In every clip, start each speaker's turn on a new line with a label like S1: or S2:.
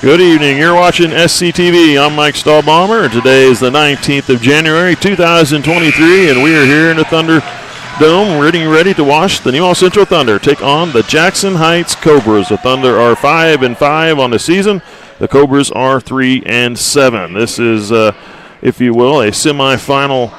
S1: Good evening. You're watching SCTV. I'm Mike Stahlbaumer. Today is the 19th of January, 2023, and we are here in the Thunder Dome, getting ready to watch the Nemaha Central Thunder take on the Jackson Heights Cobras. The Thunder are 5-5 on the season. The Cobras are 3-7. This is, if you will, a semifinal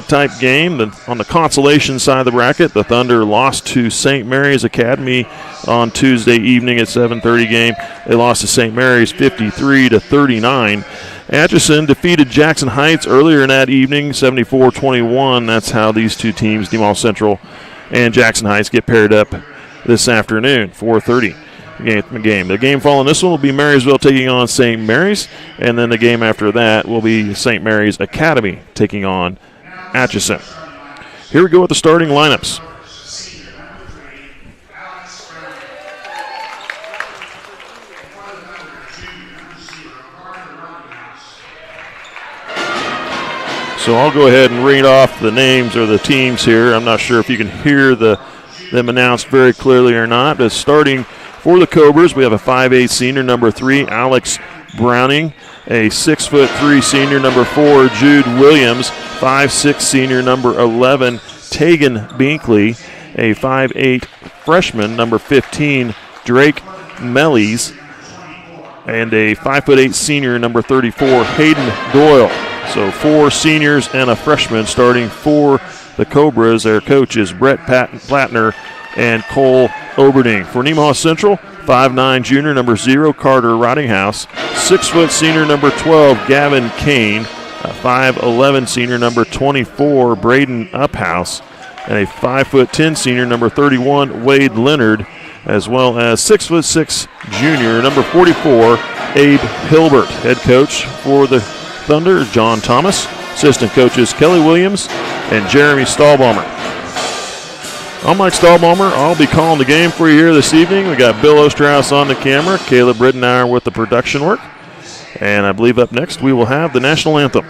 S1: type game. On the consolation side of the bracket, the Thunder lost to St. Mary's Academy on Tuesday evening at 7:30 game. They lost to St. Mary's 53-39. Atchison defeated Jackson Heights earlier in that evening, 74-21. That's how these two teams, Nemaha Central and Jackson Heights, get paired up this afternoon, 4:30 game. The game following this one will be Marysville taking on St. Mary's, and then the game after that will be St. Mary's Academy taking on Atchison. Here we go with the starting lineups. So I'll go ahead and read off the names or the teams here. I'm not sure if you can hear them announced very clearly or not. But starting for the Cobras, we have a 5'8" senior, number 3, Alex Browning. A 6'3" senior, number 4, Jude Williams. 5'6" senior, number 11, Tegan Binkley. A 5'8" freshman, number 15, Drake Mellies. And a 5'8" senior, number 34, Hayden Doyle. So 4 seniors and a freshman starting for the Cobras. Their coaches, Brett Plattner and Cole Oberding. For Nemaha Central, 5'9" junior, number 0, Carter Rottinghouse. 6' senior, number 12, Gavin Kane. A 5'11" senior, number 24, Braden Uphouse. And a 5'10" senior, number 31, Wade Leonard. As well as 6'6" junior, number 44, Abe Hilbert. Head coach for the Thunder, John Thomas. Assistant coaches, Kelly Williams and Jeremy Stahlbaumer. I'm Mike Stahlbaumer. I'll be calling the game for you here this evening. We got Bill Osterhaus on the camera, Caleb Rittenauer with the production work. And I believe up next we will have the national anthem.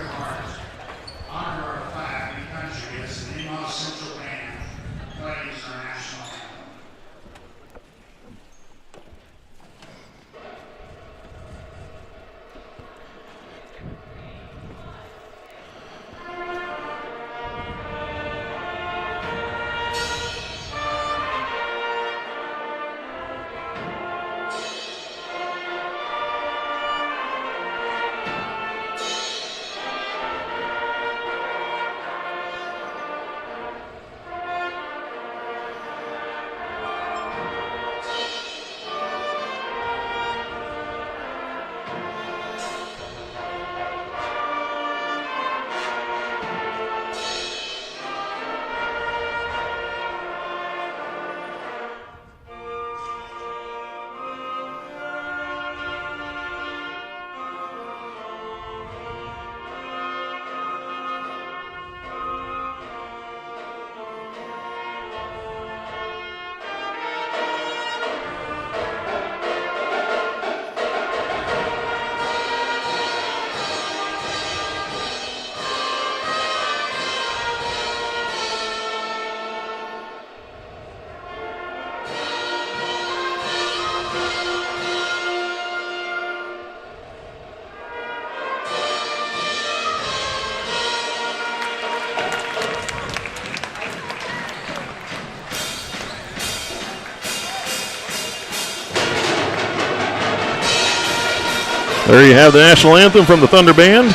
S1: There you have the national anthem from the Thunder Band.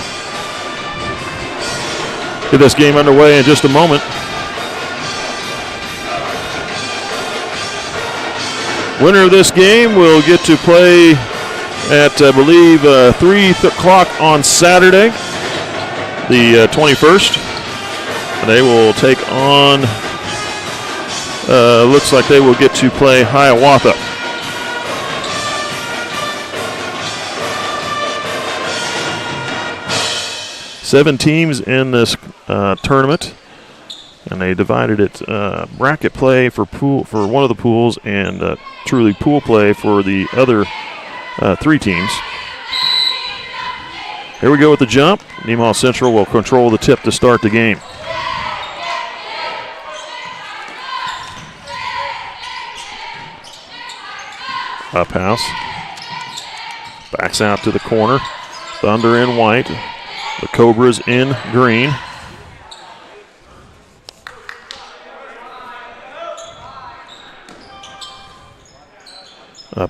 S1: Get this game underway in just a moment. Winner of this game will get to play at, I believe, 3 o'clock on Saturday, the 21st. They will take on, looks like they will get to play Hiawatha. Seven teams in this tournament, and they divided it bracket play for one of the pools and truly pool play for the other 3 teams. Here we go with the jump. Nemaha Central will control the tip to start the game. Up house. Backs out to the corner. Thunder in white. The Cobras in green.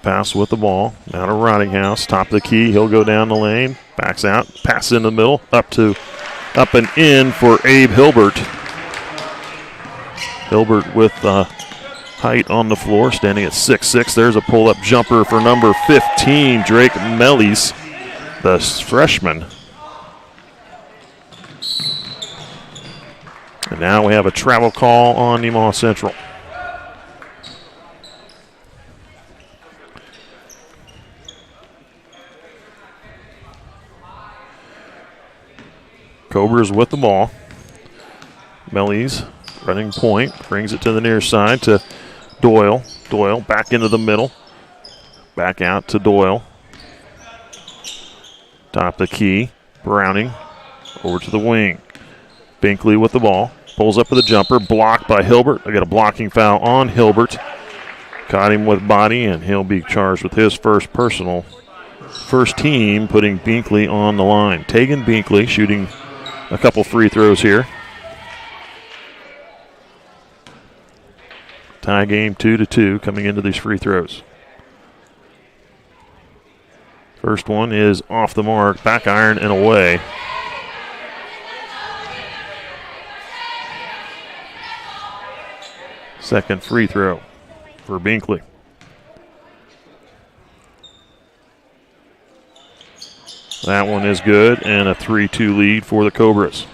S1: Pass with the ball. Now to Rottinghouse. Top of the key. He'll go down the lane. Backs out. Pass in the middle. Up and in for Abe Hilbert. Hilbert with height on the floor, standing at 6'6". There's a pull-up jumper for number 15, Drake Mellies, the freshman. And now we have a travel call on Nemaha Central. Cobras with the ball. Mellies running point, brings it to the near side to Doyle. Doyle back into the middle. Back out to Doyle. Top the key. Browning over to the wing. Binkley with the ball. Pulls up with a jumper. Blocked by Hilbert. I got a blocking foul on Hilbert. Caught him with body, and he'll be charged with his first team, putting Binkley on the line. Tegan Binkley shooting a couple free throws here. Tie game 2-2 coming into these free throws. First one is off the mark, back iron and away. Second free throw for Binkley. That one is good, and a 3-2 lead for the Cobras.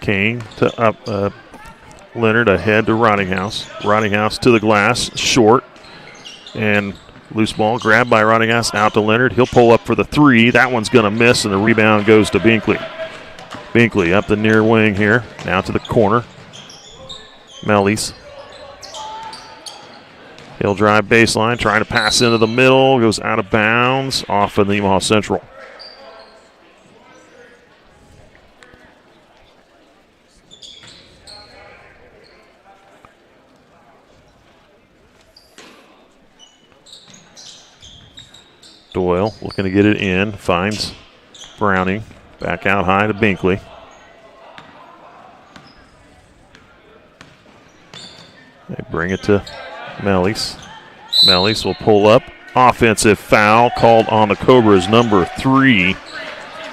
S1: Kane to up Leonard ahead to Rottinghouse. Rottinghouse to the glass, short, and loose ball grabbed by Rottinghouse out to Leonard. He'll pull up for the three. That one's going to miss, and the rebound goes to Binkley. Binkley up the near wing here, now to the corner. Mellies. He'll drive baseline, trying to pass into the middle, goes out of bounds off of Nemaha Central. Doyle looking to get it in, finds Browning. Back out high to Binkley. They bring it to Mellies. Mellies will pull up. Offensive foul called on the Cobras, number 3.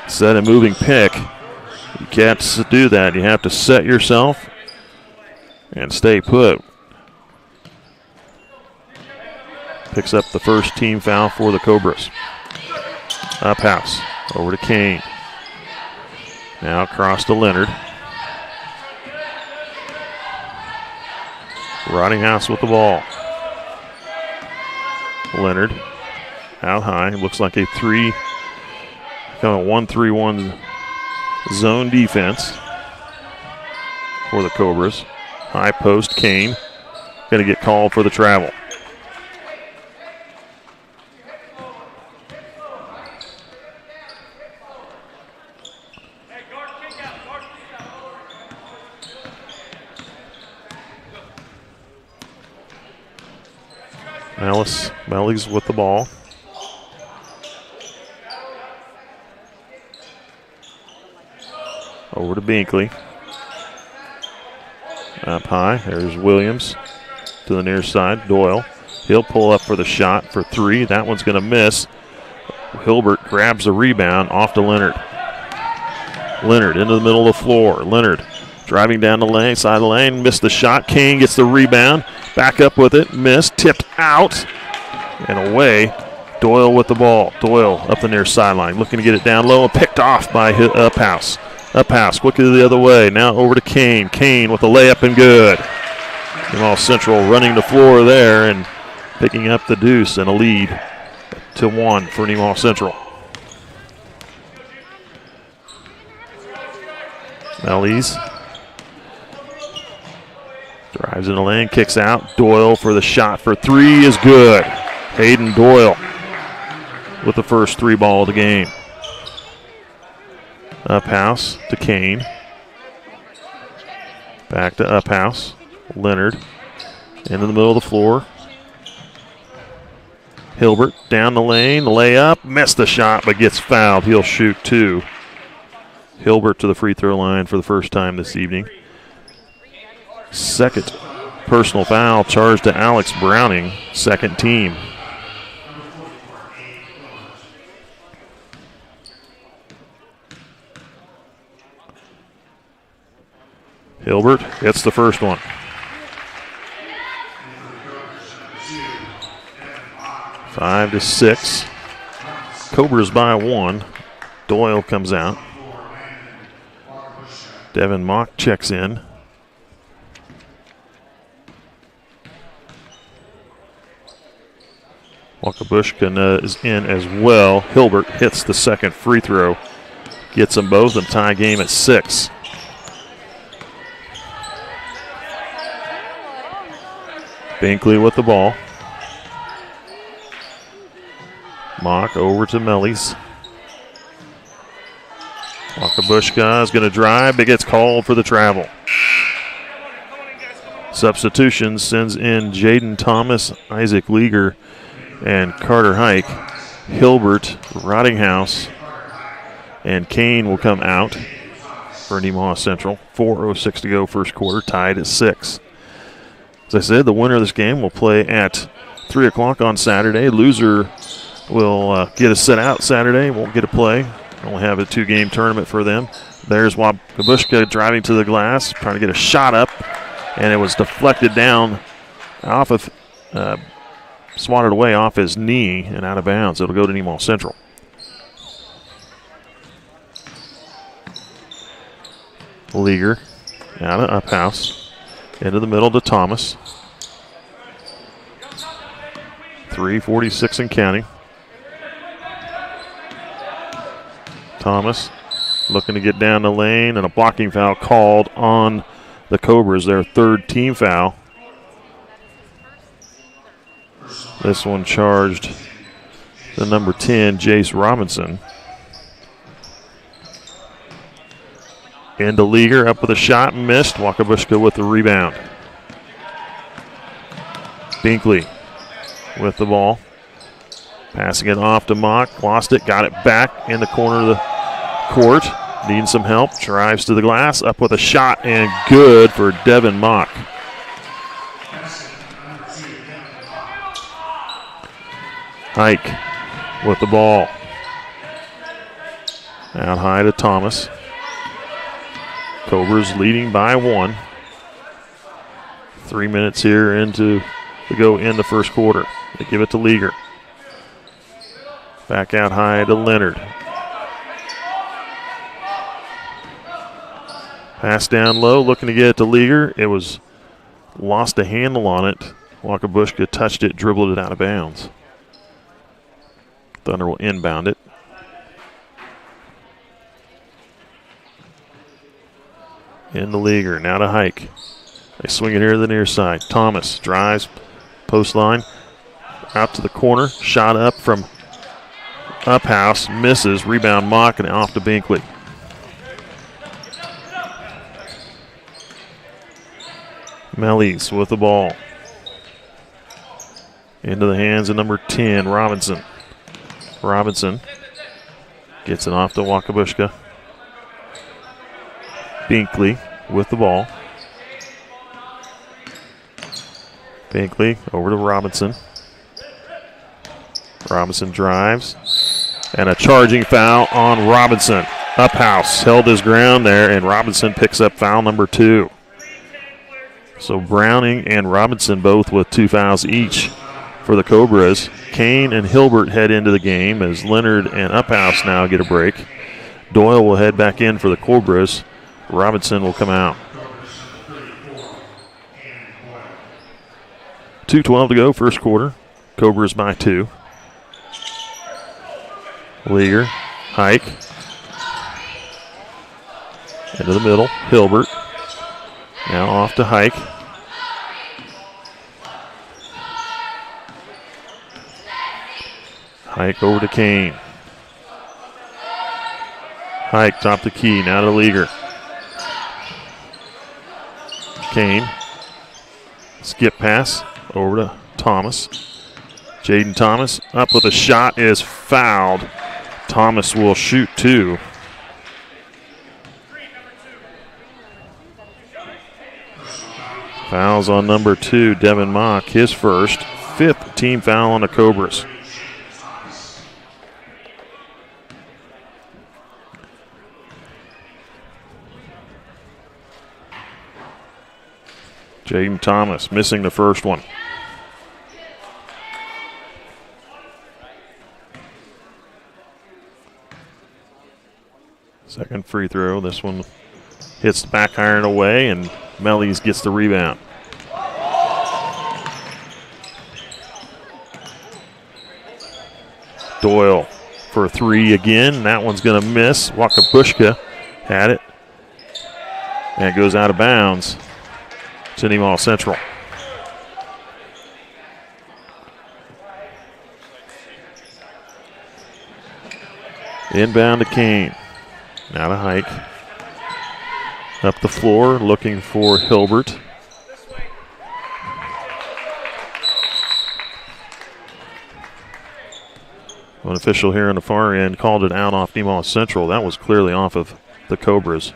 S1: Set a moving pick. You can't do that. You have to set yourself and stay put. Picks up the first team foul for the Cobras. Up house. Over to Kane. Now across to Leonard. Rottinghouse with the ball. Leonard out high. Looks like a 1-3-1 zone defense for the Cobras. High post, Kane. Going to get called for the travel. Mellies with the ball. Over to Binkley. Up high, there's Williams to the near side. Doyle, he'll pull up for the shot for 3. That one's going to miss. Hilbert grabs the rebound off to Leonard. Leonard into the middle of the floor. Leonard driving down the lane, side of the lane, missed the shot. Kane gets the rebound, back up with it, missed, tipped out, and away. Doyle with the ball. Doyle up the near sideline, looking to get it down low and picked off by Uphouse. Uphouse quickly the other way. Now over to Kane. Kane with a layup and good. Nemaha Central running the floor there and picking up the deuce and a lead to 1 for Nemaha Central. Mellies drives in the lane, kicks out. Doyle for the shot for 3 is good. Hayden Doyle with the first 3 ball of the game. Uphouse to Kane. Back to Uphouse. Leonard into the middle of the floor. Hilbert down the lane, layup, missed the shot but gets fouled. He'll shoot 2. Hilbert to the free throw line for the first time this evening. Second personal foul charged to Alex Browning, second team. Hilbert hits the first one. 5-6. Cobras by 1. Doyle comes out. Devin Mock checks in. Wakabushka is in as well. Hilbert hits the second free throw. Gets them both and tie game at 6. Binkley with the ball. Mock over to Mellies. Wakabushka is going to drive, but gets called for the travel. Substitution sends in Jaden Thomas, Isaac Leager, and Carter Hike. Hilbert, Rottinghouse, and Kane will come out for Nemaha Central. 4:06 to go first quarter, tied at 6. As I said, the winner of this game will play at 3 o'clock on Saturday. Loser will get a sit out Saturday, won't get a play. Only have a 2-game tournament for them. There's Wakabushka driving to the glass, trying to get a shot up, and it was deflected down off of, swatted away off his knee and out of bounds. It'll go to Nemaha Central. Leager out of Uphouse. Into the middle to Thomas. 3:46 and counting. Thomas looking to get down the lane, and a blocking foul called on the Cobras, their third team foul. This one charged the number 10, Jace Robinson. Into Leager, up with a shot, missed. Wakabushka with the rebound. Binkley with the ball. Passing it off to Mock, lost it, got it back in the corner of the court. Needing some help, drives to the glass, up with a shot, and good for Devin Mock. Hike with the ball. Out high to Thomas. Cobras leading by 1. 3 minutes here to go in the first quarter. They give it to Leager. Back out high to Leonard. Pass down low, looking to get it to Leager. It was lost a handle on it. Wakabushka touched it, dribbled it out of bounds. Thunder will inbound it. In the Leager, now to Hike. They swing it here to the near side. Thomas drives, post line, out to the corner. Shot up from Uphouse, misses. Rebound Mock, and off to Binkley. Mellies with the ball. Into the hands of number 10, Robinson. Robinson gets it off to Wakabushka. Binkley with the ball. Binkley over to Robinson. Robinson drives. And a charging foul on Robinson. Uphouse held his ground there, and Robinson picks up foul number 2. So Browning and Robinson both with 2 fouls each for the Cobras. Kane and Hilbert head into the game as Leonard and Uphouse now get a break. Doyle will head back in for the Cobras. Robinson will come out. 2:12 to go, first quarter. Cobras by 2. Leager, Hike. Into the middle, Hilbert. Now off to Hike. Hike over to Kane. Hike top the key, now to Leager. Kane. Skip pass over to Thomas. Jaden Thomas up with a shot, is fouled. Thomas will shoot 2. Fouls on number 2, Devin Mock, his first. 5th team foul on the Cobras. Jaden Thomas missing the first one. Second free throw. This one hits the back iron away, and Mellies gets the rebound. Doyle for a 3 again. That one's going to miss. Wakabushka had it. And it goes out of bounds. It's Nemaha Central. Inbound to Kane. Now to Hike. Up the floor, looking for Hilbert. One official here on the far end called it out off Nemaha Central. That was clearly off of the Cobras.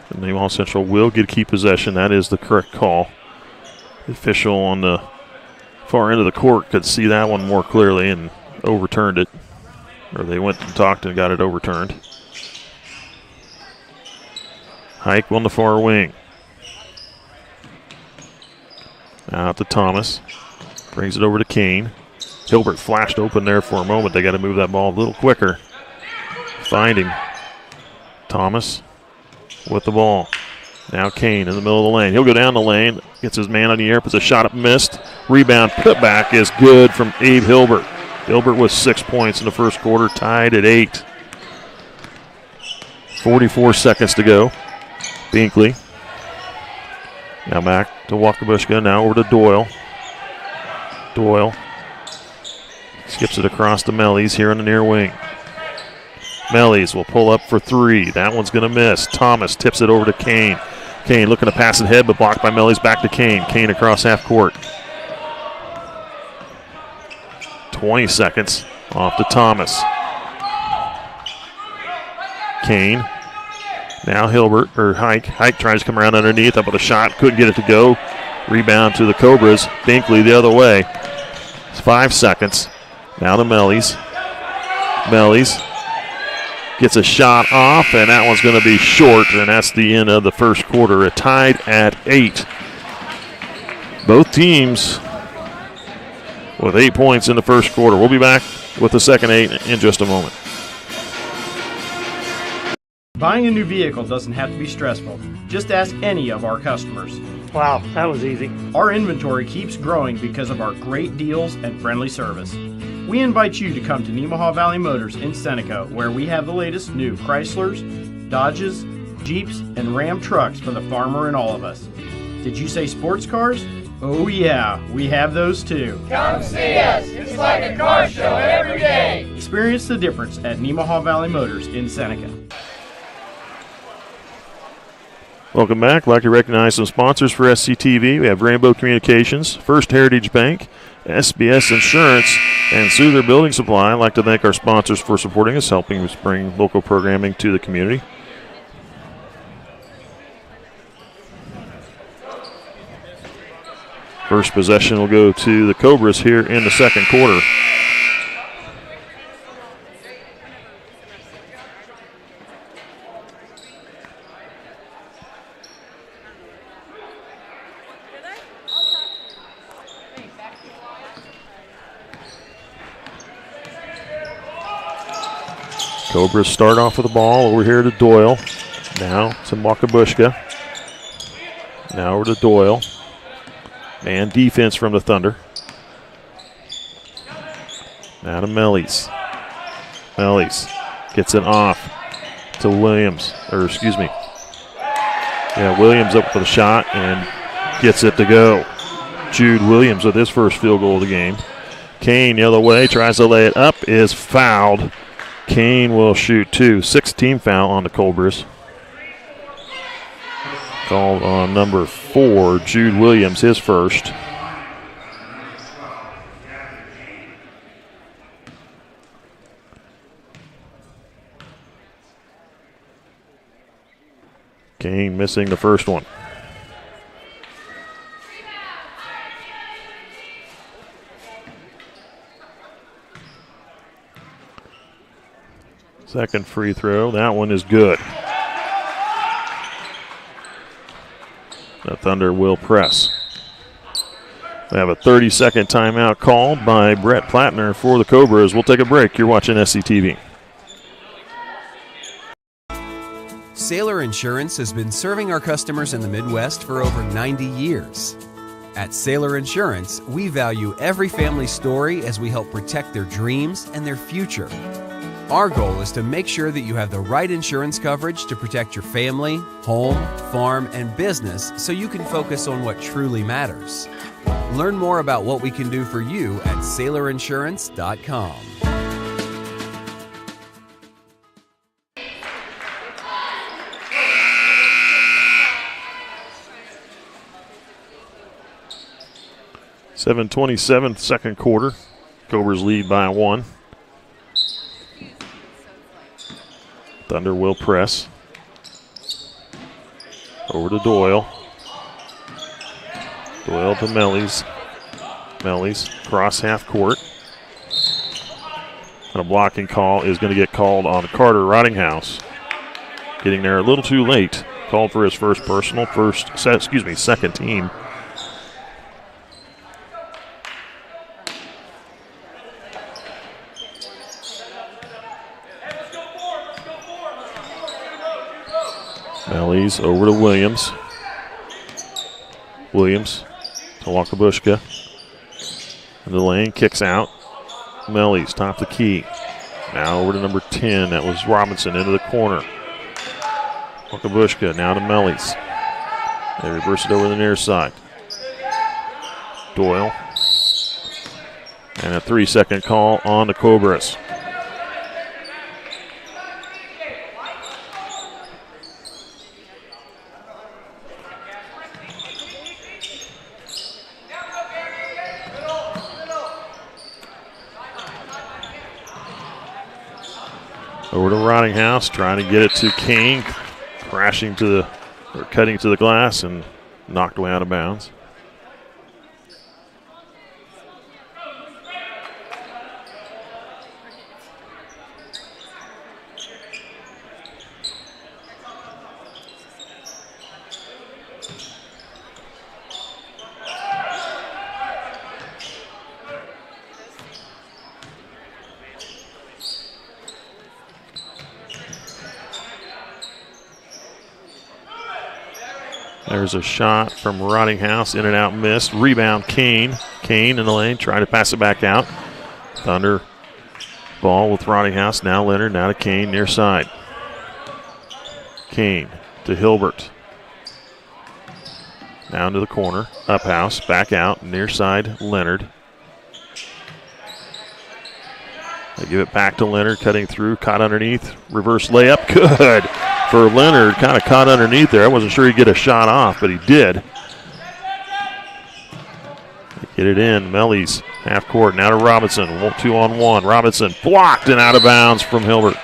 S1: And Nemaha Central will get key possession. That is the correct call. The official on the far end of the court could see that one more clearly and overturned it. Or they went and talked and got it overturned. Hike on the far wing. Out to Thomas. Brings it over to Kane. Hilbert flashed open there for a moment. They got to move that ball a little quicker. Find him. Thomas with the ball. Now Kane in the middle of the lane. He'll go down the lane. Gets his man on the air. Puts a shot up, missed. Rebound, putback is good from Abe Hilbert. Hilbert with 6 points in the first quarter, tied at 8. 44 seconds to go. Binkley. Now back to Wakabushka. Now over to Doyle. Doyle skips it across to Mellies here on the near wing. Mellies will pull up for 3. That one's going to miss. Thomas tips it over to Kane. Kane looking to pass it ahead, but blocked by Mellies. Back to Kane. Kane across half court. 20 seconds off to Thomas. Kane. Now Hilbert, or Hike. Hike tries to come around underneath, up with a shot. Couldn't get it to go. Rebound to the Cobras. Binkley the other way. It's 5 seconds. Now to Mellies. Mellies gets a shot off, and that one's going to be short, and that's the end of the first quarter. It tied at 8. Both teams with 8 points in the first quarter. We'll be back with the second 8 in just a moment.
S2: Buying a new vehicle doesn't have to be stressful. Just ask any of our customers.
S3: Wow, that was easy.
S2: Our inventory keeps growing because of our great deals and friendly service. We invite you to come to Nemaha Valley Motors in Seneca, where we have the latest new Chryslers, Dodges, Jeeps, and Ram trucks for the farmer and all of us. Did you say sports cars? Oh yeah, we have those too.
S4: Come see us. It's like a car show every day.
S2: Experience the difference at Nemaha Valley Motors in Seneca.
S1: Welcome back. I'd like to recognize some sponsors for SCTV. We have Rainbow Communications, First Heritage Bank, SBS Insurance, and Souther Building Supply. I'd like to thank our sponsors for supporting us, helping us bring local programming to the community. First possession will go to the Cobras here in the second quarter. Cobras start off with the ball over here to Doyle. Now to Wakabushka. Now over to Doyle. Man defense from the Thunder. Now to Mellies. Mellies gets it off to Williams. Williams up with a shot and gets it to go. Jude Williams with his first field goal of the game. Kane the other way, tries to lay it up, is fouled. Kane will shoot 2. 6th team foul on the Cobras. Called on number 4, Jude Williams, his first. Kane missing the first one. Second free throw, that one is good. The Thunder will press. We have a 30-second timeout called by Brett Plattner for the Cobras. We'll take a break. You're watching SCTV.
S3: Sailor Insurance has been serving our customers in the Midwest for over 90 years. At Sailor Insurance, we value every family story as we help protect their dreams and their future. Our goal is to make sure that you have the right insurance coverage to protect your family, home, farm, and business so you can focus on what truly matters. Learn more about what we can do for you at SailorInsurance.com.
S1: .727 second quarter. Cobras lead by 1. Thunder will press. Over to Doyle. Doyle to Mellies. Mellies cross half court. And a blocking call is going to get called on Carter Rottinghouse. Getting there a little too late. Called for his first personal, second team. Mellies over to Williams. Williams to Wakabushka. In the lane, kicks out. Mellies, top the key. Now over to number 10. That was Robinson into the corner. Wakabushka now to Mellies. They reverse it over the near side. Doyle. And a 3-second call on the Cobras. Over to Rottinghouse, trying to get it to Kane, cutting to the glass and knocked away out of bounds. There's a shot from Rottinghouse, in and out, missed. Rebound, Kane. Kane in the lane, trying to pass it back out. Thunder ball with Rottinghouse. Now Leonard, now to Kane, near side. Kane to Hilbert. Down to the corner, up house, back out, near side, Leonard. They give it back to Leonard, cutting through, caught underneath, reverse layup, good. For Leonard, kind of caught underneath there. I wasn't sure he'd get a shot off, but he did. Get it in. Mellies, half court. Now to Robinson. 2-on-1. Robinson blocked and out of bounds from Hilbert.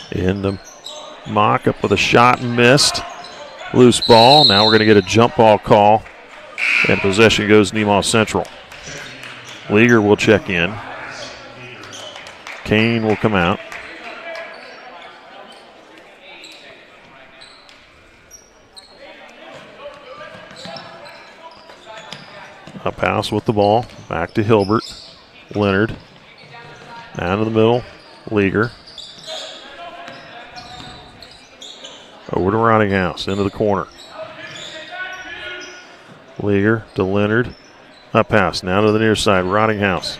S1: In the mock up with a shot and missed. Loose ball. Now we're going to get a jump ball call. And possession goes Nemaha Central. Leaguer will check in. Kane will come out. Up house with the ball. Back to Hilbert. Leonard. Down to the middle. Leaguer. Over to Rottinghouse, into the corner. Leaguer to Leonard. Up house, now to the near side, Rottinghouse.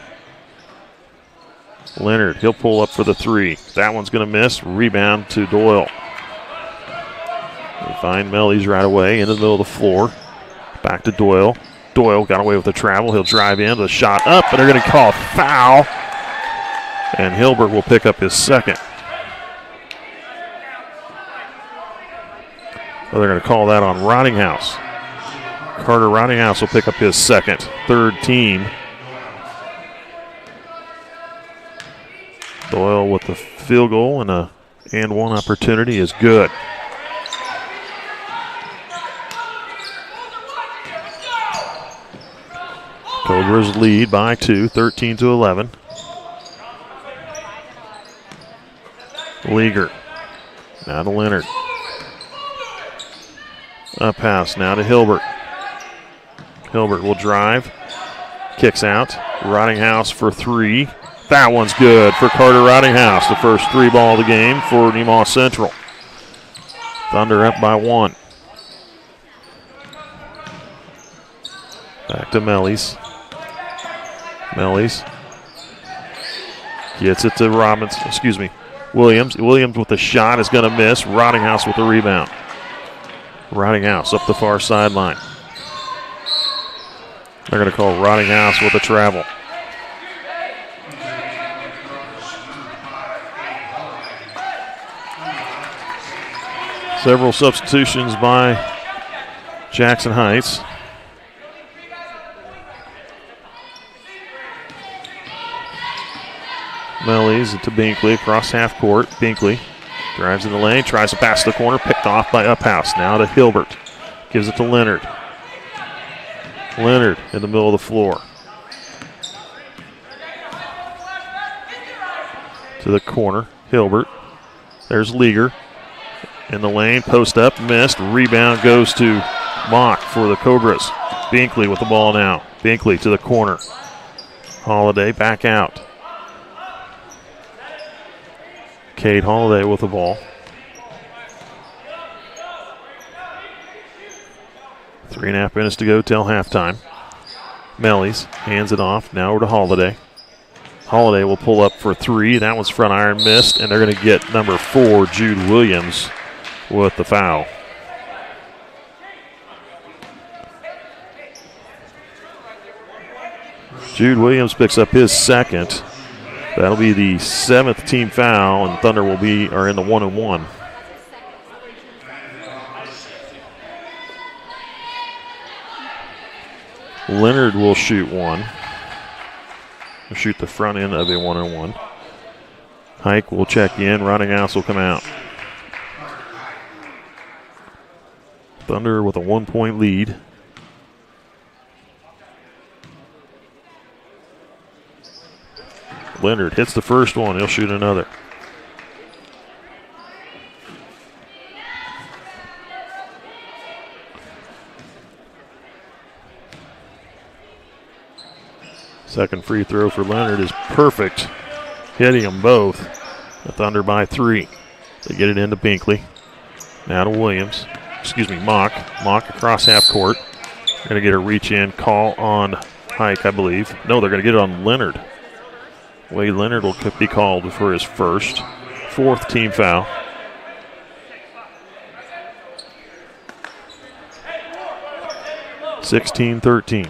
S1: Leonard, he'll pull up for the 3. That one's going to miss. Rebound to Doyle. find Mellies right away into the middle of the floor. Back to Doyle. Doyle got away with the travel. He'll drive in, the shot up, and they're going to call a foul. And Hilbert will pick up his second. Well, they're going to call that on Rottinghouse. Carter Rottinghouse will pick up his second, third team. Doyle with the field goal and a and one opportunity is good. Cobras lead by 2, 13-11. Leager. Now to Leonard. Up house now to Hilbert. Hilbert will drive. Kicks out. Rottinghouse for 3. That one's good for Carter Rottinghouse. The first 3 ball of the game for Nemaha Central. Thunder up by 1. Back to Mellies. Mellies gets it to Williams. Williams with the shot is going to miss. Rottinghouse with the rebound. Rottinghouse up the far sideline. They're going to call Rottinghouse with a travel. Several substitutions by Jackson Heights. Mellies to Binkley across half court. Binkley drives in the lane, tries to pass the corner, picked off by Uphouse. Now to Hilbert. Gives it to Leonard. Leonard in the middle of the floor. To the corner. Hilbert. There's Leager. In the lane, post up, missed. Rebound goes to Mock for the Cobras. Binkley with the ball now. Binkley to the corner. Holiday back out. Cade Holiday with the ball. 3.5 minutes to go till halftime. Mellies hands it off. Now over to Holiday. Holiday will pull up for 3. That one's front iron missed, and they're going to get number 4, Jude Williams, with the foul. Jude Williams picks up his second. That'll be the 7th team foul, and Thunder are in the 1-and-1. Leonard will shoot one. He'll shoot the front end of a 1-and-1. Hike will check in. Rottinghouse will come out. Thunder with a 1-point lead. Leonard hits the first one. He'll shoot another. Second free throw for Leonard is perfect. Hitting them both. The Thunder by 3. They get it into Binkley. Now to Williams. Mock. Mock across half court. Going to get a reach in call on Hike, I believe. No, they're going to get it on Leonard. Wade Leonard will be called for his first, 4th team foul. (16-13).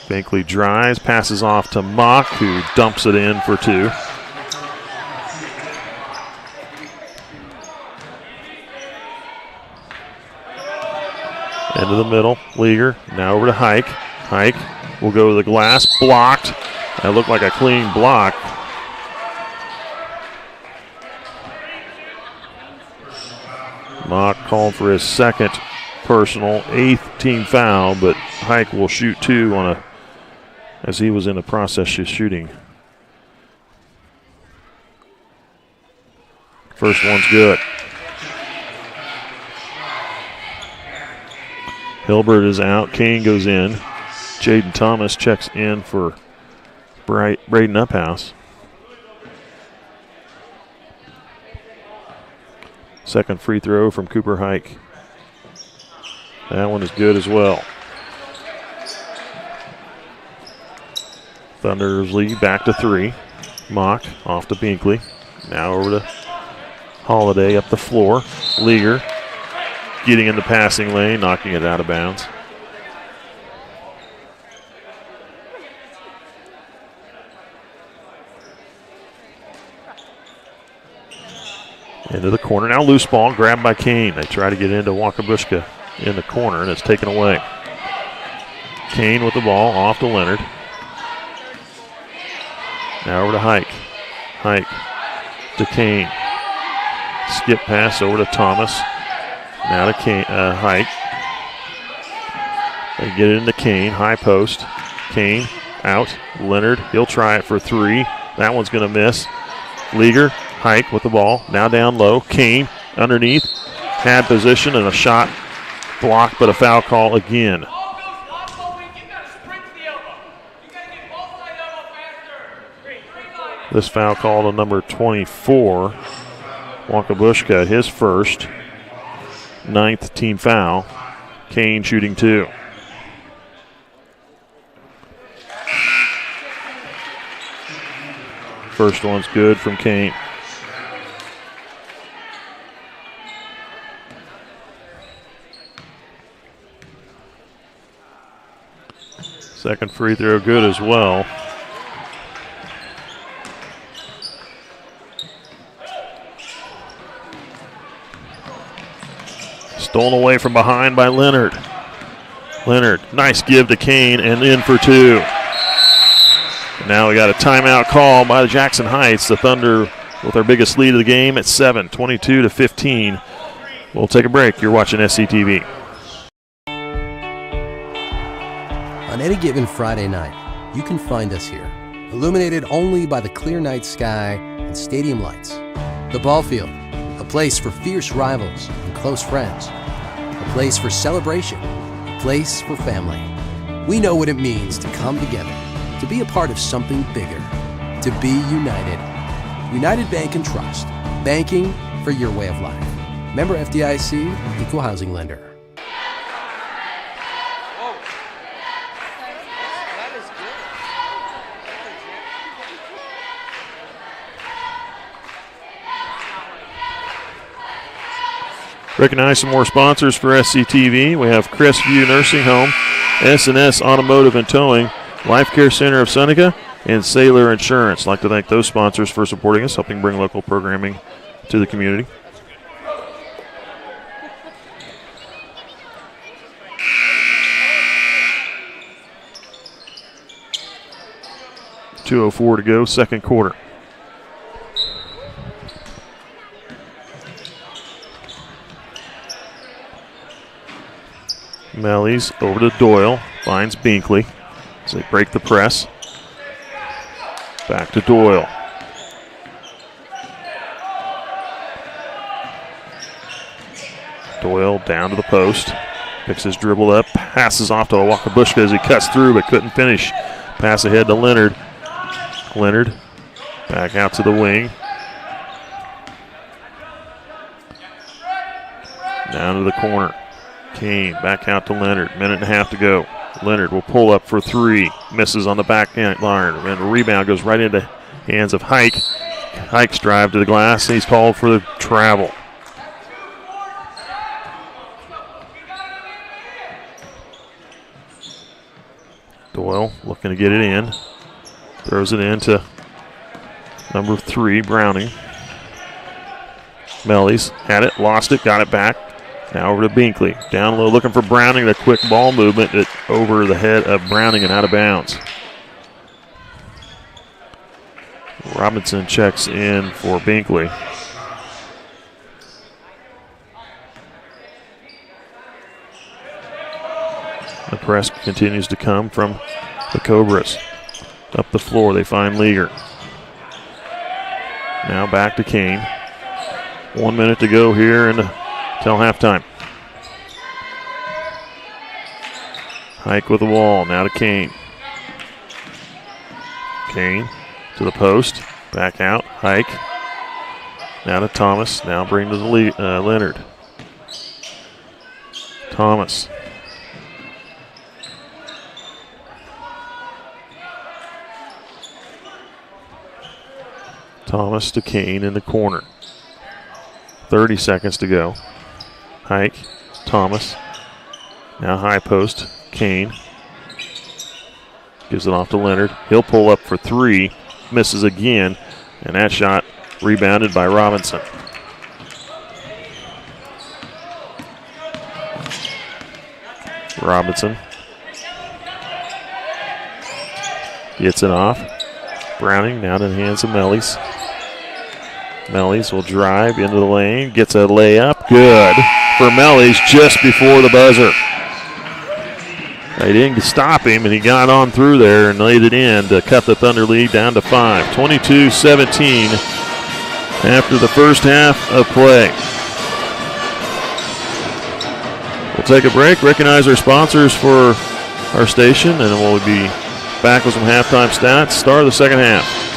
S1: Binkley drives, passes off to Mock, who dumps it in for 2. Into the middle, Leager. Now over to Hike. Hike will go to the glass, blocked. That looked like a clean block. Mock called for his second personal, 8th team foul, but Hike will shoot 2 as he was in the process of shooting. First one's good. Hilbert is out. Kane goes in. Jaden Thomas checks in for Braden Uphouse. Second free throw from Cooper Hike. That one is good as well. Thunder's lead back to 3. Mock off to Binkley. Now over to Holiday up the floor. Leaguer getting in the passing lane, knocking it out of bounds. Into the corner. Now loose ball, grabbed by Kane. They try to get into Wakabushka in the corner, and it's taken away. Kane with the ball, off to Leonard. Now over to Hike. Hike to Kane. Skip pass over to Thomas. Now to Kane, Hike. They get it into Kane, high post. Kane out. Leonard, he'll try it for three. That one's going to miss. Leaguer, Hike with the ball. Now down low. Kane underneath. Had position and a shot blocked, but a foul call again. This foul call to number 24. Wakabushka, his first. 9th team foul. Kane shooting 2. First one's good from Kane. Second free throw good as well. Stolen away from behind by Leonard. Leonard, nice give to Kane and in for 2. Now we got a timeout call by the Jackson Heights. The Thunder with our biggest lead of the game at 7, 22-15. We'll take a break. You're watching SCTV.
S5: On any given Friday night, you can find us here, illuminated only by the clear night sky and stadium lights. The ball field, a place for fierce rivals and close friends. A place for celebration, a place for family. We know what it means to come together, to be a part of something bigger, to be united. United Bank and Trust, banking for your way of life. Member FDIC, Equal Housing Lender.
S1: Recognize some more sponsors for SCTV. We have Crestview Nursing Home, S&S Automotive and Towing, Life Care Center of Seneca, and Sailor Insurance. I'd like to thank those sponsors for supporting us, helping bring local programming to the community. .204 to go, second quarter. Mellies over to Doyle, finds Binkley as they break the press. Back to Doyle. Doyle down to the post, picks his dribble up, passes off to Wakabushka as he cuts through but couldn't finish. Pass ahead to Leonard. Leonard back out to the wing. Down to the corner. Kane back out to Leonard. Minute and a half to go. Leonard will pull up for 3. Misses on the back line. And the rebound goes right into hands of Hike. Hike's drive to the glass. And he's called for the travel. Doyle looking to get it in. Throws it in to number 3, Browning. Mellies had it, lost it, got it back. Now over to Binkley. Down low looking for Browning. The quick ball movement over the head of Browning and out of bounds. Robinson checks in for Binkley. The press continues to come from the Cobras. Up the floor they find Leaguer. Now back to Kane. 1 minute to go here until halftime. Hike with the wall. Now to Kane. Kane to the post. Back out. Hike. Now to Thomas. Now bring to the Leonard. Thomas. Thomas to Kane in the corner. 30 seconds to go. Hike, Thomas. Now high post, Kane. Gives it off to Leonard. He'll pull up for three. Misses again. And that shot rebounded by Robinson. Robinson gets it off. Browning now to the hands of Mellies. Mellies will drive into the lane. Gets a layup. Good for Mellies just before the buzzer. They didn't stop him, and he got on through there and laid it in to cut the Thunder lead down to 5. 22-17 after the first half of play. We'll take a break, recognize our sponsors for our station, and then we'll be back with some halftime stats. Start of the second half.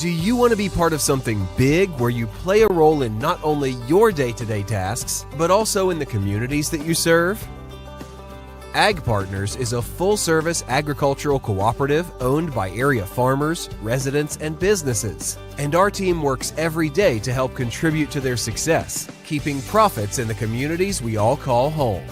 S3: Do you want to be part of something big where you play a role in not only your day-to-day tasks, but also in the communities that you serve? Ag Partners is a full-service agricultural cooperative owned by area farmers, residents, and businesses. And our team works every day to help contribute to their success, keeping profits in the communities we all call home.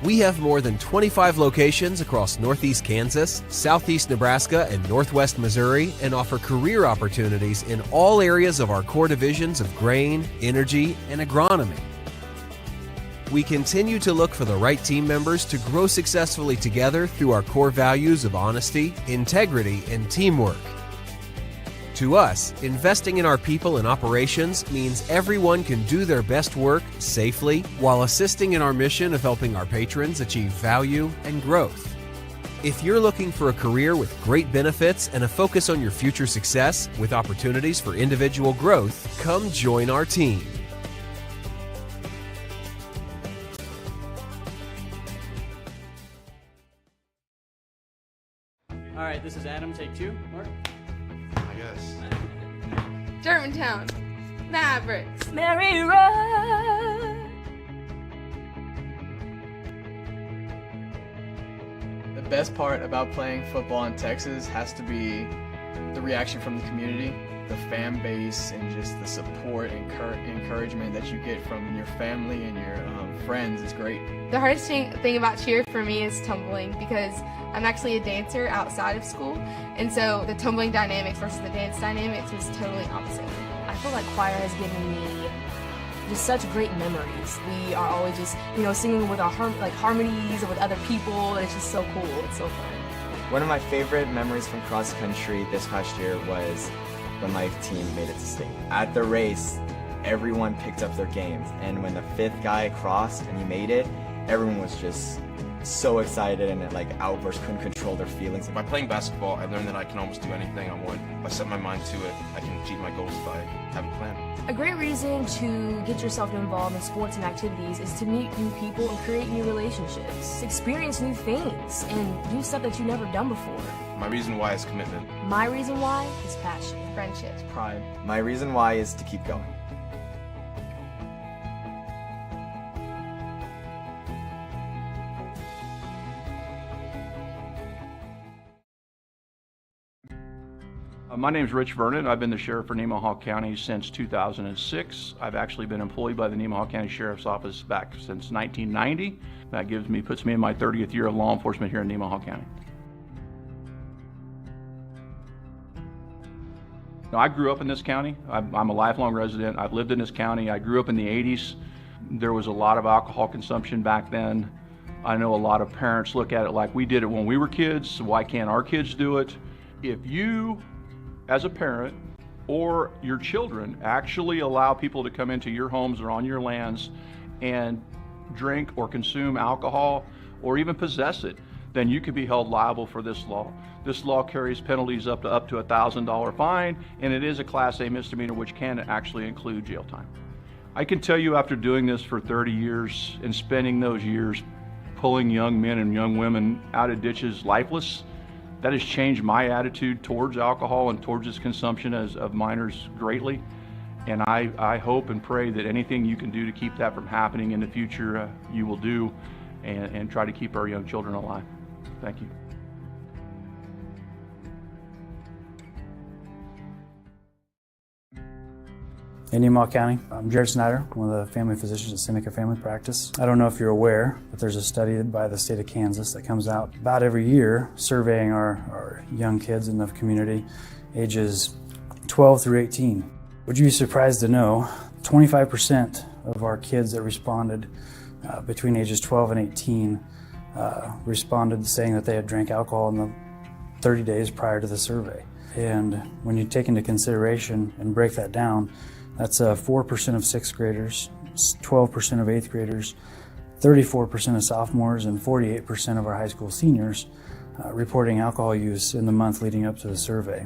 S3: We have more than 25 locations across Northeast Kansas, Southeast Nebraska, and Northwest Missouri, and offer career opportunities in all areas of our core divisions of grain, energy, and agronomy. We continue to look for the right team members to grow successfully together through our core values of honesty, integrity, and teamwork. To us, investing in our people and operations means everyone can do their best work safely while assisting in our mission of helping our patrons achieve value and growth. If you're looking for a career with great benefits and a focus on your future success with opportunities for individual growth, come join our team.
S6: All right, this is Adam, take 2. Mark?
S7: I guess.
S8: Germantown. Mavericks.
S9: Mary Road.
S10: The best part about playing football in Texas has to be the reaction from the community, the fan base, and just the support and encouragement that you get from your family and your friends is great.
S8: The hardest thing about cheer for me is tumbling, because I'm actually a dancer outside of school, and so the tumbling dynamics versus the dance dynamics was totally opposite.
S9: I feel like choir has given me just such great memories. We are always just, singing with our harmonies and with other people, and it's just so cool. It's so fun.
S11: One of my favorite memories from cross country this past year was when my team made it to state. At the race, everyone picked up their games, and when the 5th guy crossed and he made it, everyone was just so excited and outbursts, couldn't control their feelings.
S7: By playing basketball, I learned that I can almost do anything I want. If I set my mind to it, I can achieve my goals if I have a plan.
S9: A great reason to get yourself involved in sports and activities is to meet new people and create new relationships, experience new things, and do stuff that you've never done before.
S7: My reason why is commitment.
S9: My reason why is passion.
S8: Friendships.
S11: Pride. My reason why is to keep going.
S12: My name is Rich Vernon. I've been the sheriff for Nemaha County since 2006. I've actually been employed by the Nemaha County Sheriff's Office back since 1990. That puts me in my 30th year of law enforcement here in Nemaha County. Now, I grew up in this county. I'm a lifelong resident. I've lived in this county. I grew up in the 80s. There was a lot of alcohol consumption back then. I know a lot of parents look at it like we did it when we were kids, so why can't our kids do it? If you, as a parent, or your children actually allow people to come into your homes or on your lands and drink or consume alcohol or even possess it, then you could be held liable for this law. This law carries penalties up to a $1,000 fine, and it is a Class A misdemeanor, which can actually include jail time. I can tell you, after doing this for 30 years and spending those years pulling young men and young women out of ditches lifeless, that has changed my attitude towards alcohol and towards its consumption of minors greatly. And I hope and pray that anything you can do to keep that from happening in the future, you will do, and try to keep our young children alive. Thank you.
S13: In Nemaha County, I'm Jared Snyder, one of the family physicians at Seneca Family Practice. I don't know if you're aware, but there's a study by the state of Kansas that comes out about every year surveying our young kids in the community, ages 12 through 18. Would you be surprised to know 25% of our kids that responded between ages 12 and 18 responded saying that they had drank alcohol in the 30 days prior to the survey. And when you take into consideration and break that down, that's 4% of 6th graders, 12% of 8th graders, 34% of sophomores, and 48% of our high school seniors reporting alcohol use in the month leading up to the survey.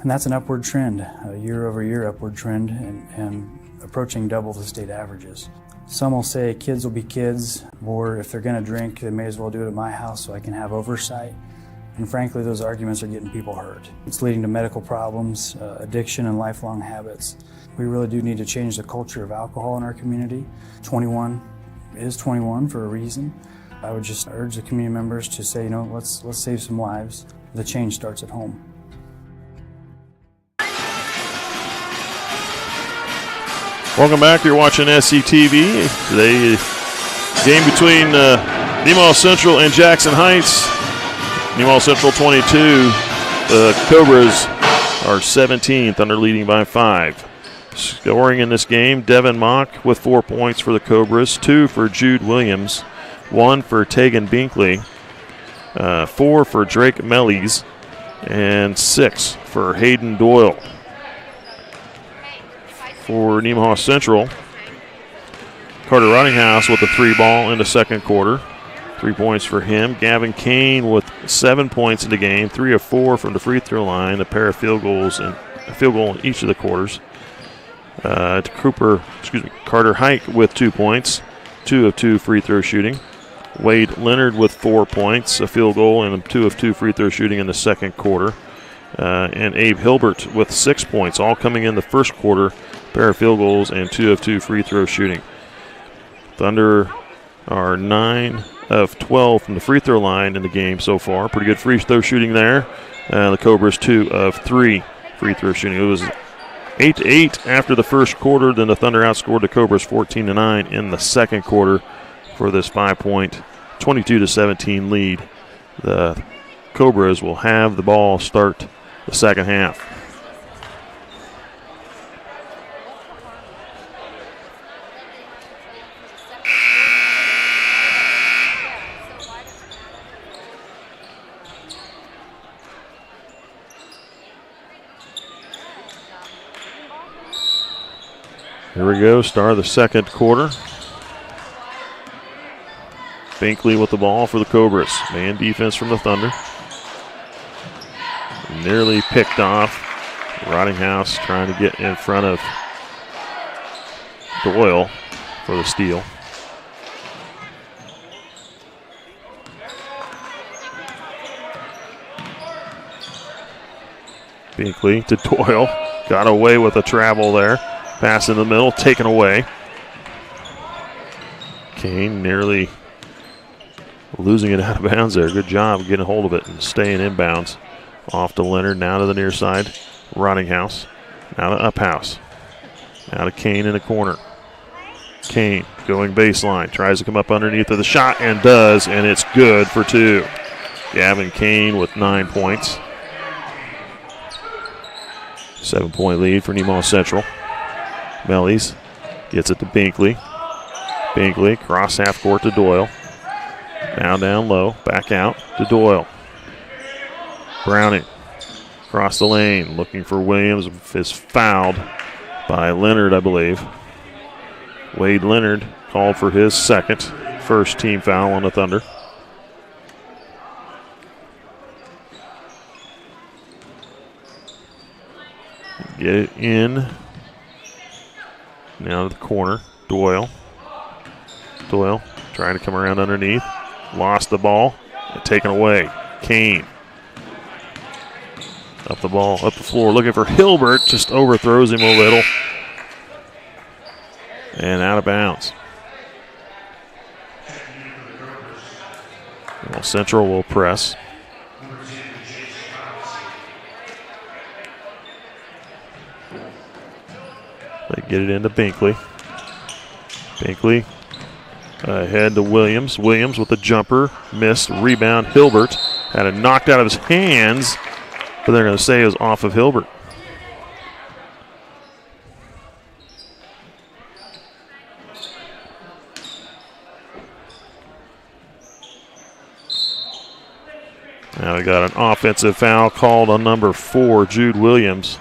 S13: And that's an upward trend, a year-over-year upward trend, and approaching double the state averages. Some will say kids will be kids, or if they're going to drink, they may as well do it at my house so I can have oversight. And frankly, those arguments are getting people hurt. It's leading to medical problems, addiction, and lifelong habits. We really do need to change the culture of alcohol in our community. 21 is 21 for a reason. I would just urge the community members to say, let's save some lives. The change starts at home.
S1: Welcome back. You're watching SCTV. Today, game between Nemaha Central and Jackson Heights. Nemaha Central 22. The Cobras are 17th, under leading by 5. Scoring in this game, Devin Mock with 4 points for the Cobras, 2 for Jude Williams, 1 for Tegan Binkley, 4 for Drake Mellies, and 6 for Hayden Doyle. For Nemaha Central, Carter Rottinghouse with a 3-ball in the second quarter. 3 points for him. Gavin Kane with 7 points in the game, 3 of 4 from the free throw line, a pair of field goals and a field goal in each of the quarters. Carter Hike with 2 points, 2 of 2 free throw shooting. Wade Leonard with 4 points, a field goal, and 2 of 2 free throw shooting in the second quarter. And Abe Hilbert with 6 points, all coming in the first quarter, pair of field goals and 2 of 2 free throw shooting. Thunder are 9 of 12 from the free throw line in the game so far. Pretty good free throw shooting there. The Cobras 2 of 3 free throw shooting. It was 8-8 after the first quarter. Then the Thunder outscored the Cobras 14-9 in the second quarter for this 5-point, 22-17 lead. The Cobras will have the ball start the second half. Here we go, start of the second quarter. Binkley with the ball for the Cobras. Man defense from the Thunder. Nearly picked off. Rottinghouse trying to get in front of Doyle for the steal. Binkley to Doyle. Got away with a travel there. Pass in the middle, taken away. Kane nearly losing it out of bounds there. Good job getting a hold of it and staying inbounds. Off to Leonard, now to the near side. Rottinghouse, now to Uphouse. Now to Kane in the corner. Kane going baseline, tries to come up underneath of the shot and does, and it's good for 2. Gavin Kane with 9 points. 7-point lead for Nemaha Central. Mellies gets it to Binkley. Binkley cross half court to Doyle. Now down low, back out to Doyle. Browning across the lane, looking for Williams, is fouled by Leonard, I believe. Wade Leonard called for his second, first team foul on the Thunder. Get it in. Now to the corner, Doyle. Doyle trying to come around underneath. Lost the ball. And taken away. Kane. Up the ball, up the floor, looking for Hilbert. Just overthrows him a little. And out of bounds. Well, Central will press. They get it into Binkley. Binkley ahead to Williams. Williams with a jumper. Missed. Rebound. Hilbert had it knocked out of his hands, but they're going to say it was off of Hilbert. Now we got an offensive foul called on number 4, Jude Williams.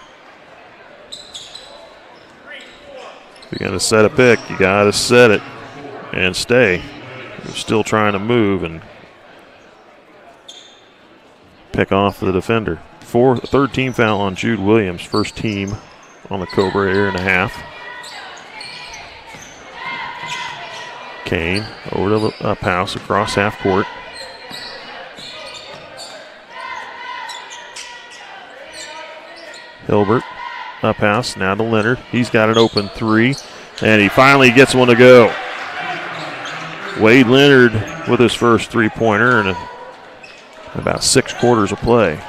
S1: If you're going to set a pick, you got to set it and stay. They're still trying to move and pick off the defender. Third team foul on Jude Williams, first team on the Cobra here and a half. Kane over to the Uphouse across half court. Hilbert, Uphouse, now to Leonard. He's got an open 3, and he finally gets one to go. Wade Leonard with his first 3-pointer in about 6 quarters of play.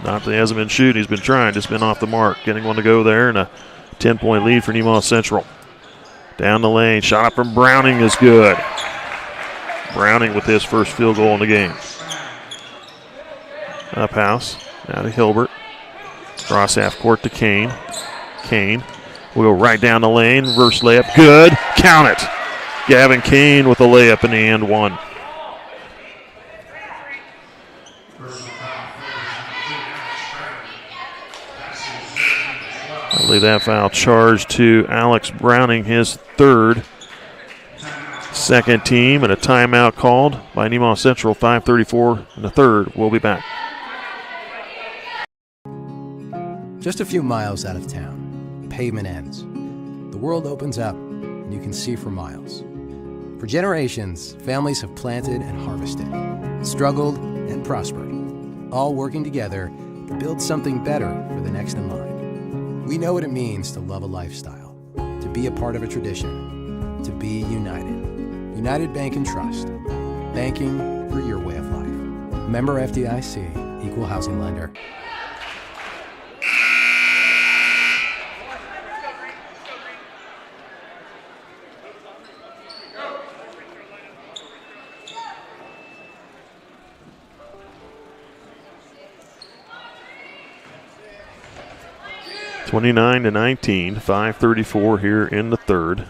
S1: Not that he hasn't been shooting, he's been trying, just been off the mark. Getting one to go there, and a 10-point lead for Nemaha Central. Down the lane, shot up from Browning is good. Browning with his first field goal in the game. Uphouse, now to Hilbert. Cross half court to Kane. Kane will go right down the lane, reverse layup, good, count it. Gavin Kane with a layup in the and one. I believe that foul charged to Alex Browning, his third. Second team, and a timeout called by Nemaha Central. 5:34 in the third. We'll be back.
S5: Just a few miles out of town, the pavement ends. The world opens up, and you can see for miles. For generations, families have planted and harvested, struggled and prospered, all working together to build something better for the next in line. We know what it means to love a lifestyle, to be a part of a tradition, to be united. United Bank and Trust. Banking for your way of life. Member FDIC, Equal Housing Lender.
S1: (29-19), 5:34 here in the third.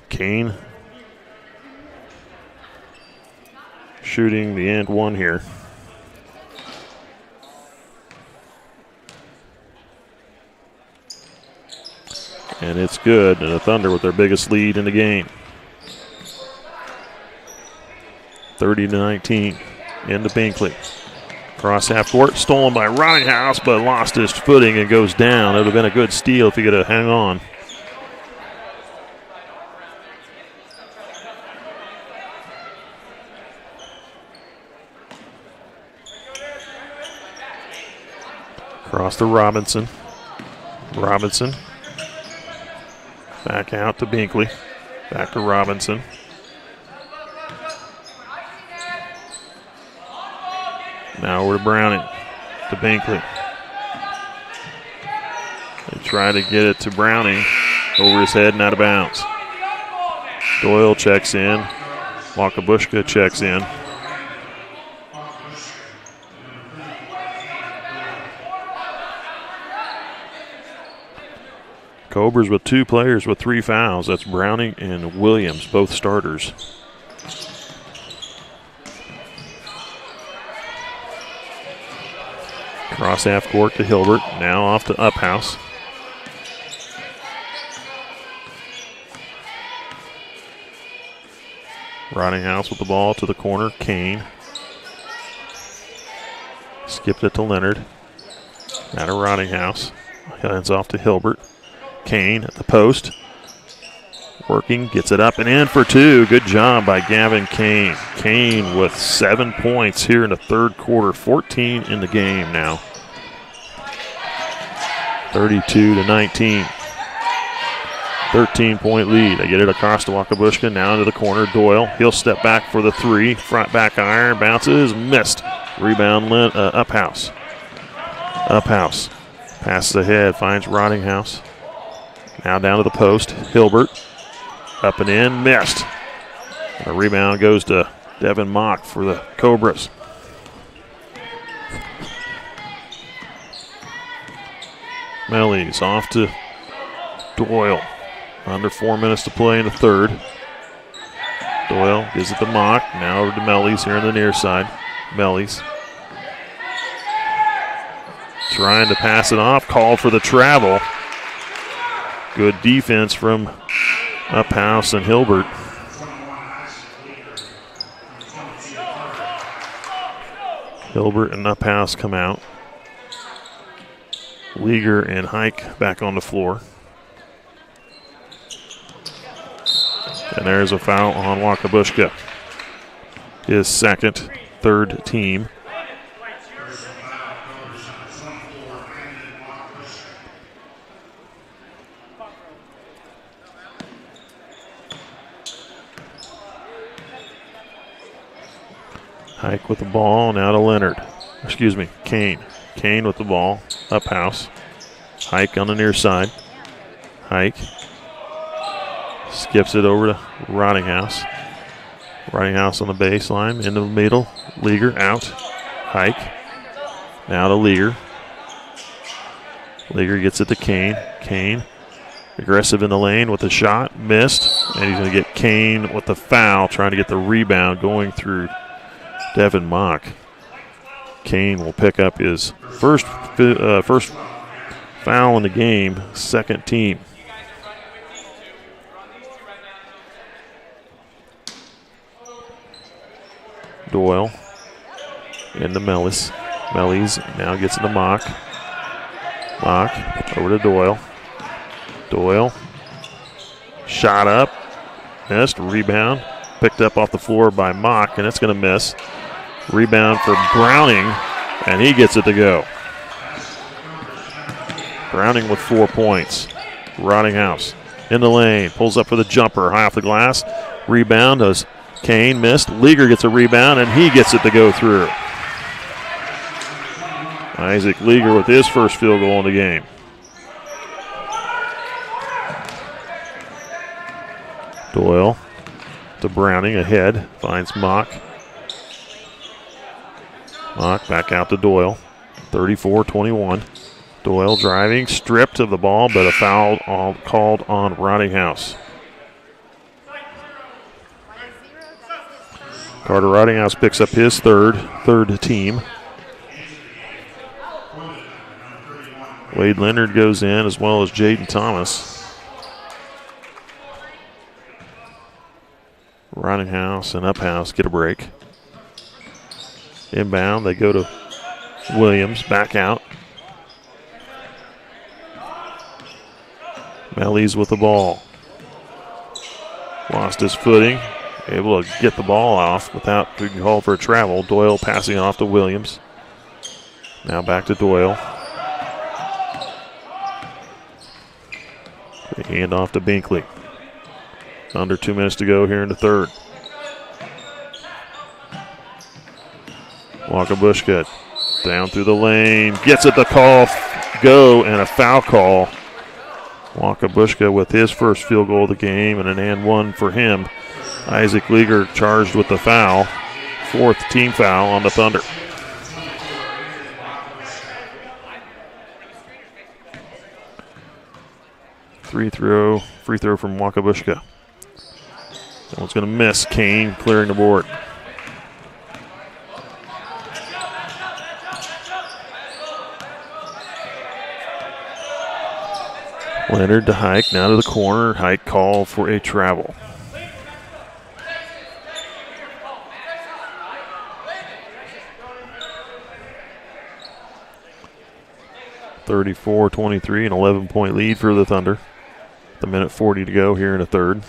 S1: Kane shooting the and one here. And it's good, and the Thunder with their biggest lead in the game. 30-19 into Binkley. Cross half court, stolen by Rottinghouse, but lost his footing and goes down. It would have been a good steal if he could have hung on. Cross to Robinson. Robinson. Back out to Binkley. Back to Robinson. Now over to Browning. To Binkley. They try to get it to Browning. Over his head and out of bounds. Doyle checks in. Wakabushka checks in. Cobras with 2 players with 3 fouls. That's Browning and Williams, both starters. Cross half court to Hilbert. Now off to Uphouse. Rottinghouse with the ball to the corner. Kane. Skipped it to Leonard. Now to Rottinghouse. Hands off to Hilbert. Kane at the post. Working, gets it up and in for 2. Good job by Gavin Kane. Kane with 7 points here in the third quarter. 14 in the game now. 32-19. 13-point lead. They get it across to Wakabushka. Now into the corner. Doyle. He'll step back for the 3. Front back iron. Bounces. Missed. Rebound Uphouse. Uphouse. Passes ahead. Finds Rottinghouse. Now down to the post. Hilbert. Up and in. Missed. A rebound goes to Devin Mock for the Cobras. Mellies off to Doyle. Under 4 minutes to play in the third. Doyle gives it to Mock. Now over to Mellies here on the near side. Mellies. Trying to pass it off. Called for the travel. Good defense from Uphouse and Hilbert. Hilbert and Uphouse come out. Leaguer and Hike back on the floor. And there's a foul on Wakabushka. His second, third team. Hike with the ball, now to Leonard. Excuse me, Kane. Kane with the ball, Uphouse. Hike on the near side. Hike. Skips it over to Rottinghouse. Rottinghouse on the baseline, into the middle. Leaguer out. Hike. Now to Leaguer. Leaguer gets it to Kane. Kane. Aggressive in the lane with a shot. Missed. And he's going to get Kane with the foul, trying to get the rebound going through Devin Mock. Kane will pick up his first foul in the game, second team. Doyle into Mellis. Mellies now gets into Mock. Mock over to Doyle. Doyle. Shot up. missed. Rebound picked up off the floor by Mock, and it's going to miss. Rebound for Browning, and he gets it to go. Browning with 4 points. Rottinghouse in the lane, pulls up for the jumper, high off the glass. Rebound as Kane missed. Leager gets a rebound, and he gets it to go through. Isaac Leager with his first field goal in the game. Doyle to Browning, ahead, finds Mock. Mock back out to Doyle, 34-21. Doyle driving, stripped of the ball, but a foul called on Rottinghouse. Carter Rottinghouse picks up his third team. Wade Leonard goes in, as well as Jaden Thomas. Rottinghouse and Uphouse get a break. Inbound, they go to Williams, back out. Mellies with the ball. Lost his footing, able to get the ball off without being called for a travel. Doyle passing off to Williams. Now back to Doyle. Hand off to Binkley. Under 2 minutes to go here in the third. Wakabushka down through the lane. Gets it to call go and a foul call. Wakabushka with his first field goal of the game and an and one for him. Isaac Leager charged with the foul. 4th team foul on the Thunder. Free throw from Wakabushka. That one's going to miss. Kane clearing the board. Leonard to Hike, now to the corner. Hike call for a travel. (34-23), an 11-point lead for the Thunder. The minute 40 to go here in the third.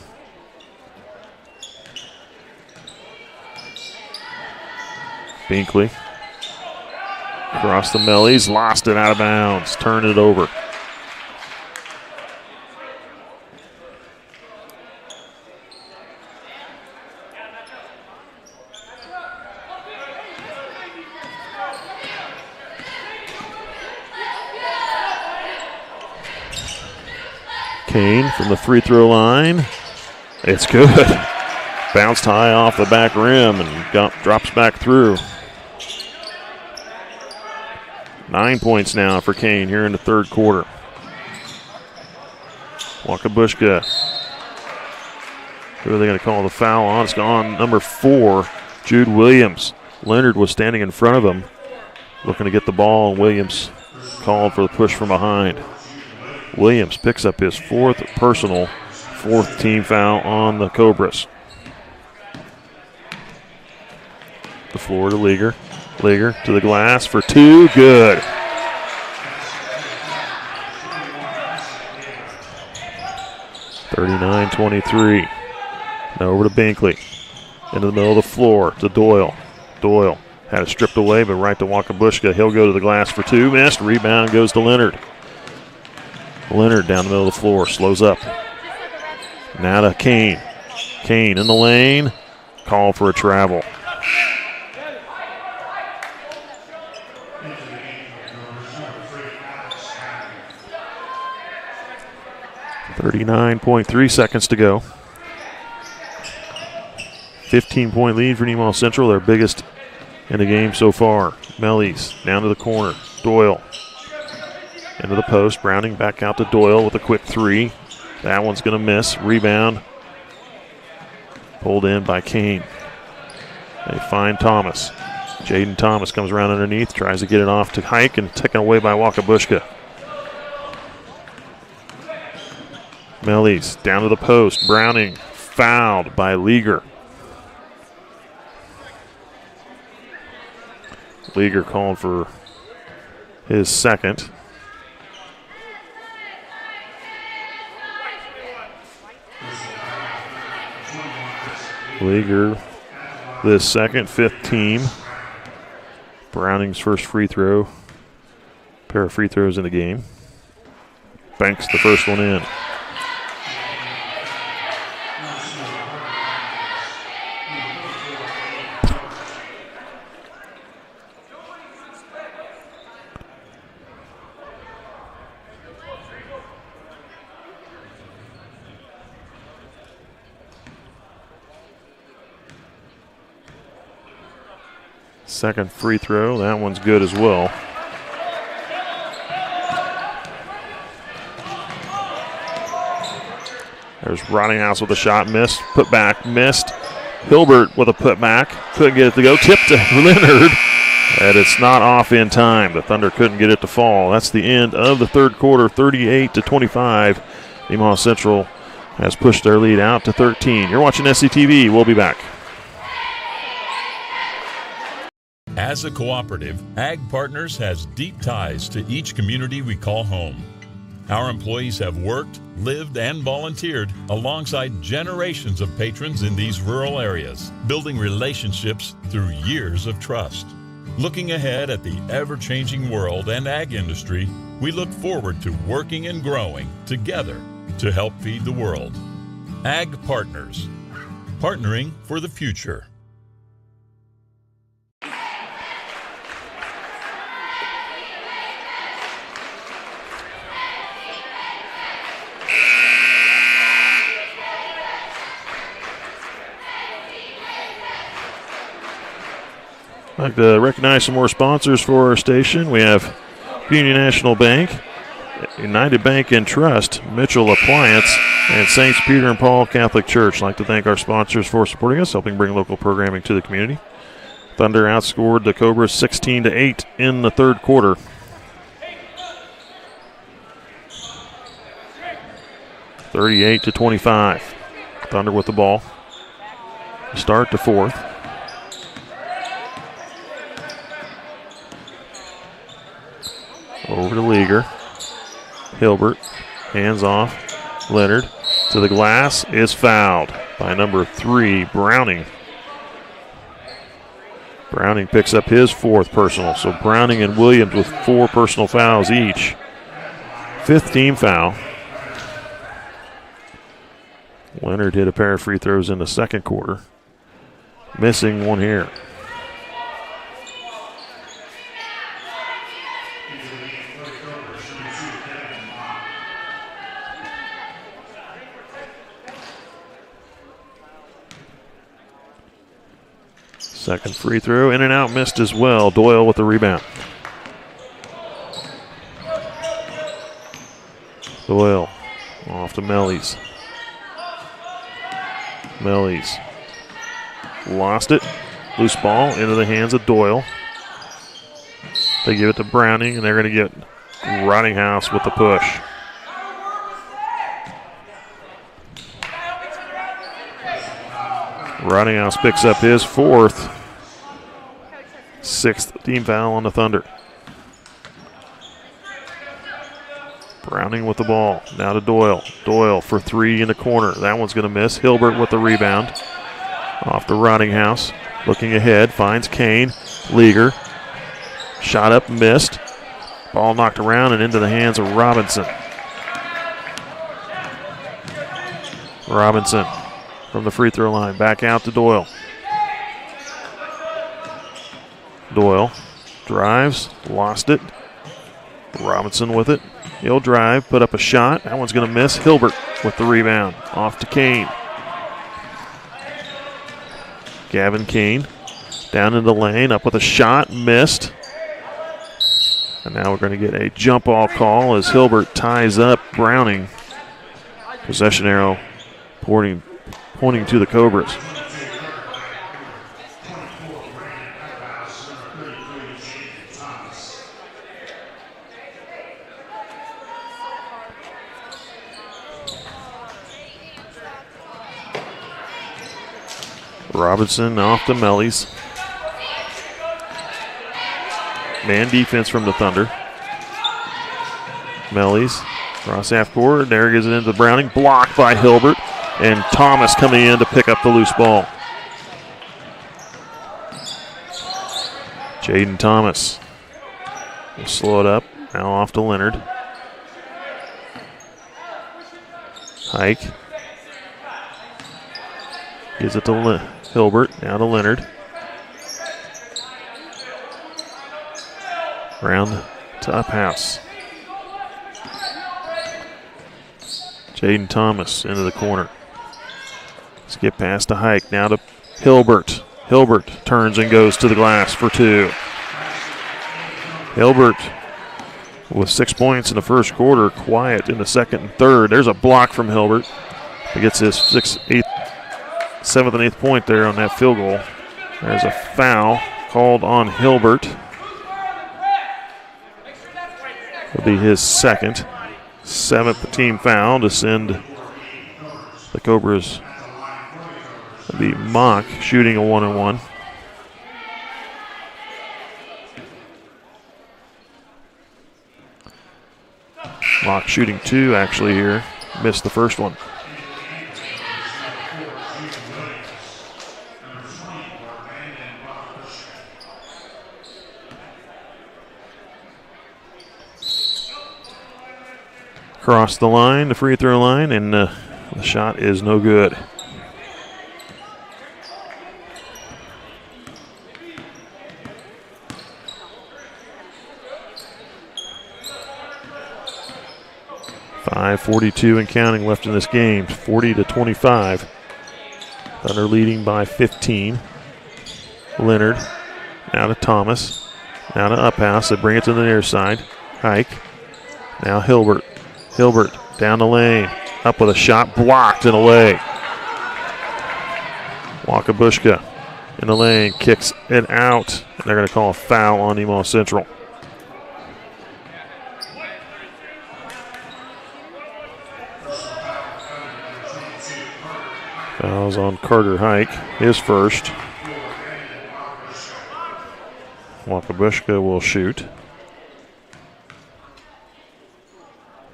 S1: Binkley across the Mellies, lost it out of bounds, turned it over. Kane from the free throw line. It's good. Bounced high off the back rim and drops back through. 9 points now for Kane here in the third quarter. Wakabushka. Who are they going to call the foul on? It's on number 4, Jude Williams. Leonard was standing in front of him, looking to get the ball, and Williams called for the push from behind. Williams picks up his 4th personal, 4th team foul on the Cobras. The floor to Leager. Leager to the glass for 2. Good. (39-23). Now over to Binkley. Into the middle of the floor to Doyle. Doyle had it stripped away, but right to Wakabushka. He'll go to the glass for 2. Missed. Rebound goes to Leonard. Leonard down the middle of the floor. Slows up. Now to Kane. Kane in the lane. Call for a travel. .3 seconds to go. 15-point lead for Nemaha Central, their biggest in the game so far. Mellies down to the corner. Doyle into the post. Browning back out to Doyle with a quick 3. That one's going to miss. Rebound pulled in by Kane. They find Thomas. Jaden Thomas comes around underneath, tries to get it off to Hike and taken away by Wakabushka. Mellies down to the post. Browning fouled by Leager. Leager called for his second. Leaguer, this second, fifth team. Browning's first free throw. Pair of free throws in the game. Banks the first one in. Second free throw, that one's good as well. There's Rottinghouse with a shot, missed, put back, missed. Hilbert with a putback, couldn't get it to go, tipped to Leonard, and it's not off in time. The Thunder couldn't get it to fall. That's the end of the third quarter, 38-25. Nemaha Central has pushed their lead out to 13. You're watching SCTV. We'll be back.
S14: As a cooperative, Ag Partners has deep ties to each community we call home. Our employees have worked, lived, and volunteered alongside generations of patrons in these rural areas, building relationships through years of trust. Looking ahead at the ever-changing world and ag industry, we look forward to working and growing together to help feed the world. Ag Partners, partnering for the future.
S1: I'd like to recognize some more sponsors for our station. We have Union National Bank, United Bank and Trust, Mitchell Appliance, and St. Peter and Paul Catholic Church. I'd like to thank our sponsors for supporting us, helping bring local programming to the community. Thunder outscored the Cobras 16-8 in the third quarter. (38-25). Thunder with the ball. Start to fourth. Over to Leaguer. Hilbert. Hands off. Leonard to the glass. Is fouled by number 3, Browning. Browning picks up his fourth personal. So Browning and Williams with 4 personal fouls each. 5th team foul. Leonard hit a pair of free throws in the second quarter. Missing one here. Second free throw, in and out, missed as well. Doyle with the rebound. Doyle off to Mellies. Mellies lost it. Loose ball into the hands of Doyle. They give it to Browning, and they're going to get Rottinghouse with the push. Rottinghouse picks up his 4th. 6th team foul on the Thunder. Browning with the ball. Now to Doyle. Doyle for 3 in the corner. That one's going to miss. Hilbert with the rebound. Off to Rottinghouse. Looking ahead. Finds Kane. Leaguer. Shot up. Missed. Ball knocked around and into the hands of Robinson. Robinson from the free throw line. Back out to Doyle. Doyle drives. Lost it. Robinson with it. He'll drive, put up a shot. That one's going to miss. Hilbert with the rebound. Off to Kane. Gavin Kane down in the lane, up with a shot, missed. And now we're going to get a jump ball call as Hilbert ties up Browning. Possession arrow pointing to the Cobras. Robinson off to Mellies. Man defense from the Thunder. Mellies cross half court. There gives it into Browning. Blocked by Hilbert. And Thomas coming in to pick up the loose ball. Jaden Thomas will slow it up. Now off to Leonard. Hike. Gives it to Hilbert. Now to Leonard. Round to Uphouse. Jaden Thomas into the corner. Skip past to Hike. Now to Hilbert. Hilbert turns and goes to the glass for 2. Hilbert with 6 points in the first quarter, quiet in the second and third. There's a block from Hilbert. He gets his 7th and 8th point there on that field goal. There's a foul called on Hilbert. It'll be his 2nd, 7th team foul to send the Cobras. It'll be Mock shooting a 1-on-1. Mock shooting 2 actually here. Missed the first one. Cross the line, the free throw line, and the shot is no good. .5:42 and counting left in this game, 40-25. Thunder leading by 15. Leonard, now to Thomas, now to Uphouse. They bring it to the near side. Hike, now Hilbert. Hilbert down the lane, up with a shot, blocked and away. Wakabushka in the lane, kicks it out, and they're going to call a foul on Nemaha Central. Fouls on Carter Hike, his first. Wakabushka will shoot.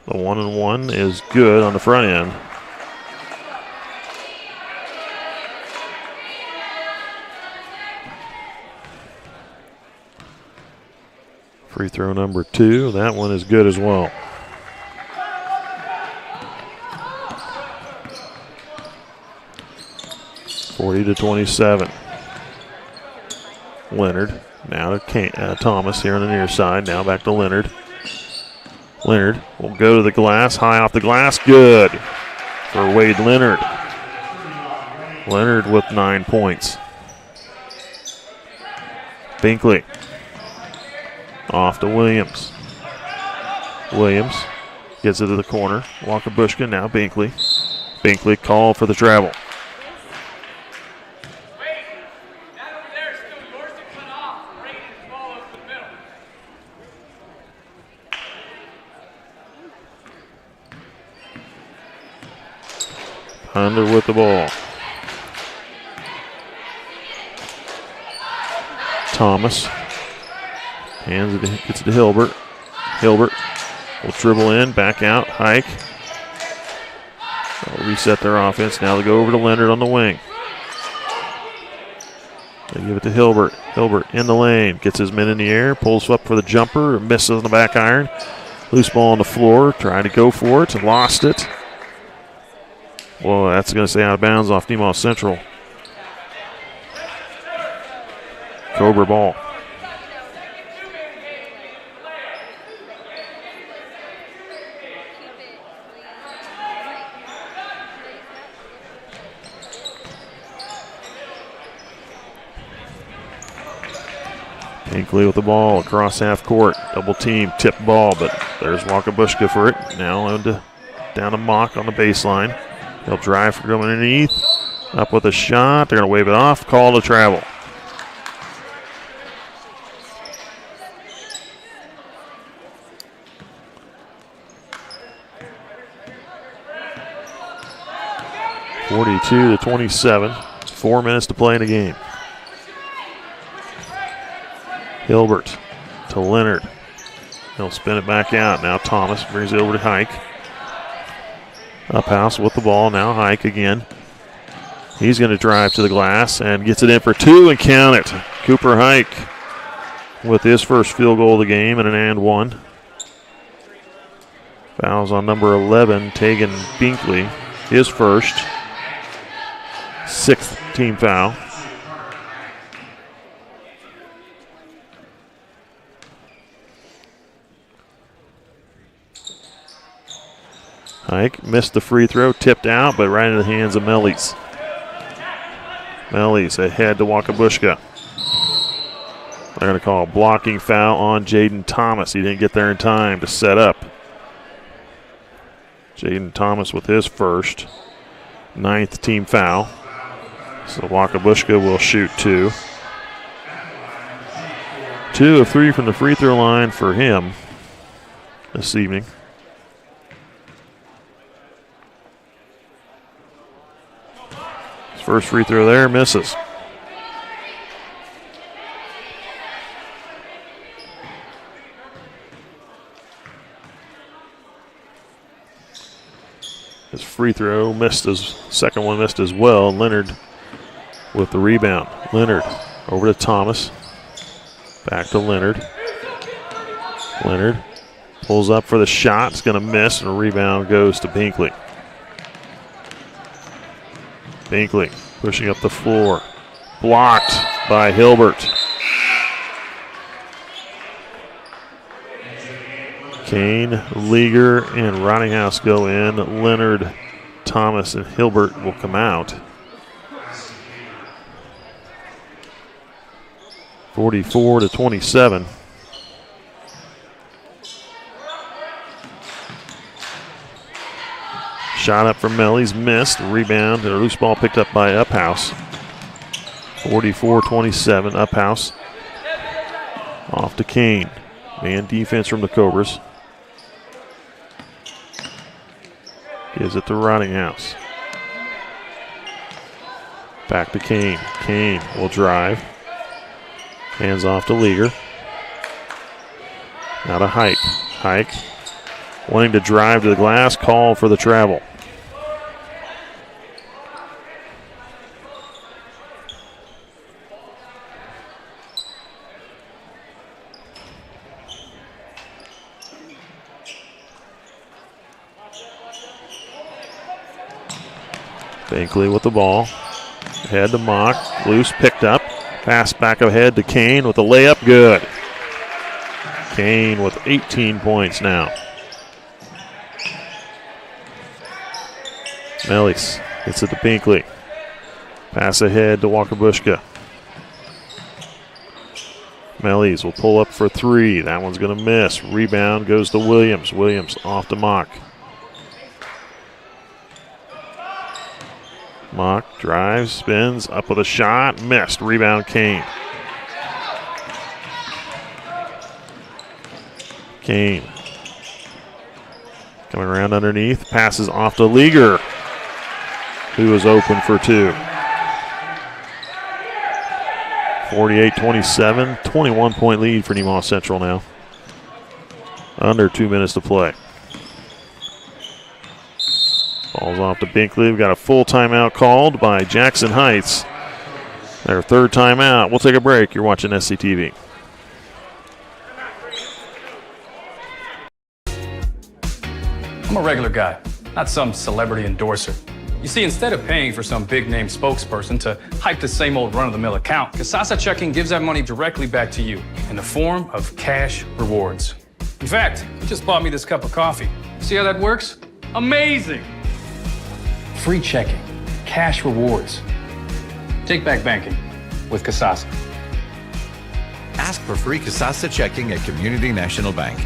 S1: The 1-and-1 is good on the front end. Free throw number 2, that one is good as well. (40-27). Leonard, now to Thomas here on the near side. Now back to Leonard. Leonard will go to the glass, high off the glass, good for Wade Leonard. Leonard with 9 points. Binkley off to Williams. Williams gets it to the corner. Wakabushka, now Binkley. Binkley called for the travel. Under with the ball. Thomas hands it, gets it to Hilbert. Hilbert will dribble in, back out, Hike. They'll reset their offense. Now they go over to Leonard on the wing. They give it to Hilbert. Hilbert in the lane, gets his men in the air, pulls up for the jumper, misses on the back iron. Loose ball on the floor, trying to go for it, lost it. Well, that's going to stay out of bounds off Nemaha Central. Cobra ball. Binkley with the ball across half court. Double team, tip ball, but there's Wakabushka for it. Now down to Mock on the baseline. He'll drive for going underneath. Up with a shot. They're going to wave it off. Call to travel. (42-27). 4 minutes to play in the game. Hilbert to Leonard. He'll spin it back out. Now Thomas brings it over to Hike. Uphouse with the ball. Now Hike again. He's going to drive to the glass and gets it in for 2 and count it. Cooper Hike with his first field goal of the game and an and one. Fouls on number 11, Tegan Binkley, his first. 6th team foul. Hike missed the free throw, tipped out, but right into the hands of Mellies. Mellies ahead to Wakabushka. They're going to call a blocking foul on Jaden Thomas. He didn't get there in time to set up. Jaden Thomas with his first. 9th team foul. So Wakabushka will shoot 2. 2 of 3 from the free throw line for him this evening. His first free throw there misses. His free throw missed, his second one missed as well. Leonard with the rebound. Leonard over to Thomas. Back to Leonard. Leonard pulls up for the shot. It's going to miss, and a rebound goes to Binkley. Binkley pushing up the floor. Blocked by Hilbert. Kane, Leaguer, and Rottinghouse go in. Leonard, Thomas, and Hilbert will come out. 44-27. Shot up from Mellies, missed. Rebound and a loose ball picked up by Uphouse. 44-27, Uphouse. Off to Kane. Man defense from the Cobras. Gives it to Rottinghouse. Back to Kane. Kane will drive. Hands off to Leaguer. Now to Hike. Hike wanting to drive to the glass. Call for the travel. Binkley with the ball. Head to Mock. Loose, picked up. Pass back ahead to Kane with a layup. Good. Kane with 18 points now. Mellies gets it to Binkley. Pass ahead to Wakabushka. Mellies will pull up for 3. That one's going to miss. Rebound goes to Williams. Williams off to Mock. Mock drives, spins, up with a shot, missed. Rebound Kane. Kane coming around underneath, passes off to Leaguer, who is open for 2. 48-27, 21-point lead for Nemaha Central now. Under 2 minutes to play. Ball's off to Binkley. We've got a full timeout called by Jackson Heights. Their third timeout. We'll take a break. You're watching SCTV.
S15: I'm a regular guy, not some celebrity endorser. You see, instead of paying for some big-name spokesperson to hype the same old run-of-the-mill account, Kasasa Checking gives that money directly back to you in the form of cash rewards. In fact, he just bought me this cup of coffee. See how that works? Amazing! Free checking, cash rewards. Take back banking with Kasasa.
S16: Ask for free Kasasa checking at Community National Bank.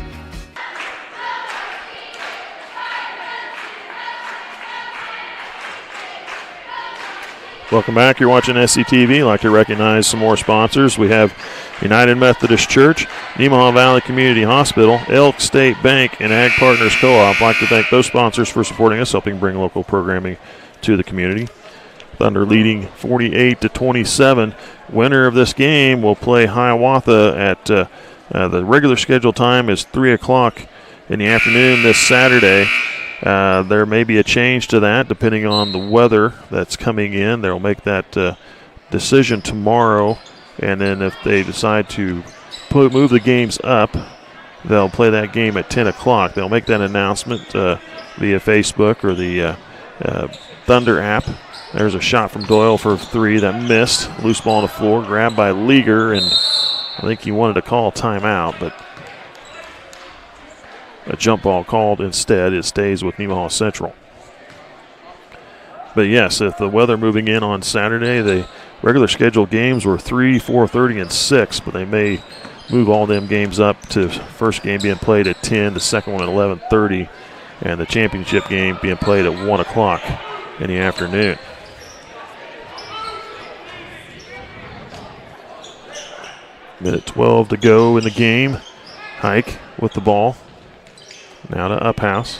S1: Welcome back. You're watching SCTV. I'd like to recognize some more sponsors. We have United Methodist Church, Nemaha Valley Community Hospital, Elk State Bank, and Ag Partners Co-op. I'd like to thank those sponsors for supporting us, helping bring local programming to the community. Thunder leading 48-27. Winner of this game will play Hiawatha at the regular scheduled time is 3 o'clock in the afternoon this Saturday. There may be a change to that depending on the weather that's coming in. They'll make that decision tomorrow, and then if they decide to move the games up, they'll play that game at 10 o'clock. They'll make that announcement via Facebook or the Thunder app. There's a shot from Doyle for 3 that missed. Loose ball on the floor, grabbed by Leaguer, and I think he wanted to call a timeout, but a jump ball called instead. It stays with Nemaha Central. But yes, if the weather moving in on Saturday, the regular scheduled games were 3, 4:30, and 6, but they may move all them games up to first game being played at 10, the second one at 11:30, and the championship game being played at 1 o'clock in the afternoon. Minute 12 to go in the game. Hike with the ball. Now to Uphouse.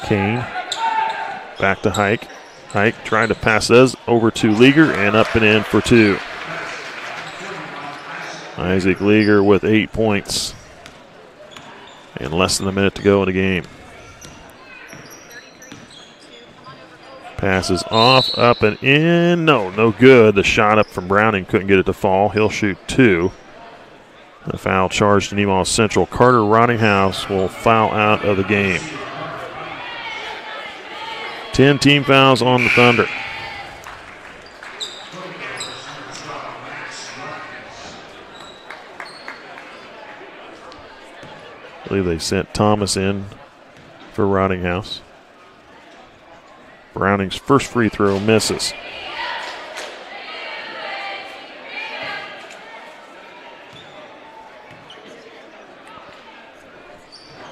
S1: Kane. Back to Hike. Hike trying to pass this over to Leaguer and up and in for 2. Isaac Leaguer with 8 points. And less than a minute to go in the game. Passes off, up and in. No good. The shot up from Browning couldn't get it to fall. He'll shoot 2. The foul charge to Nemaha Central. Carter Rottinghouse will foul out of the game. 10 team fouls on the Thunder. I believe they sent Thomas in for Rottinghouse. Browning's first free throw misses.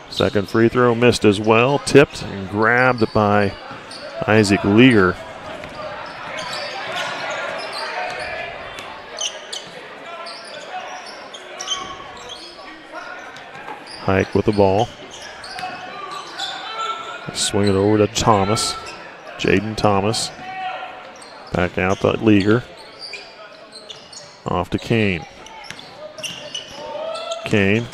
S1: Second free throw missed as well. Tipped and grabbed by Isaac Leaguer. Hike with the ball. Swing it over to Thomas. Jaden Thomas. Back out to Leaguer. Off to Kane. Kane.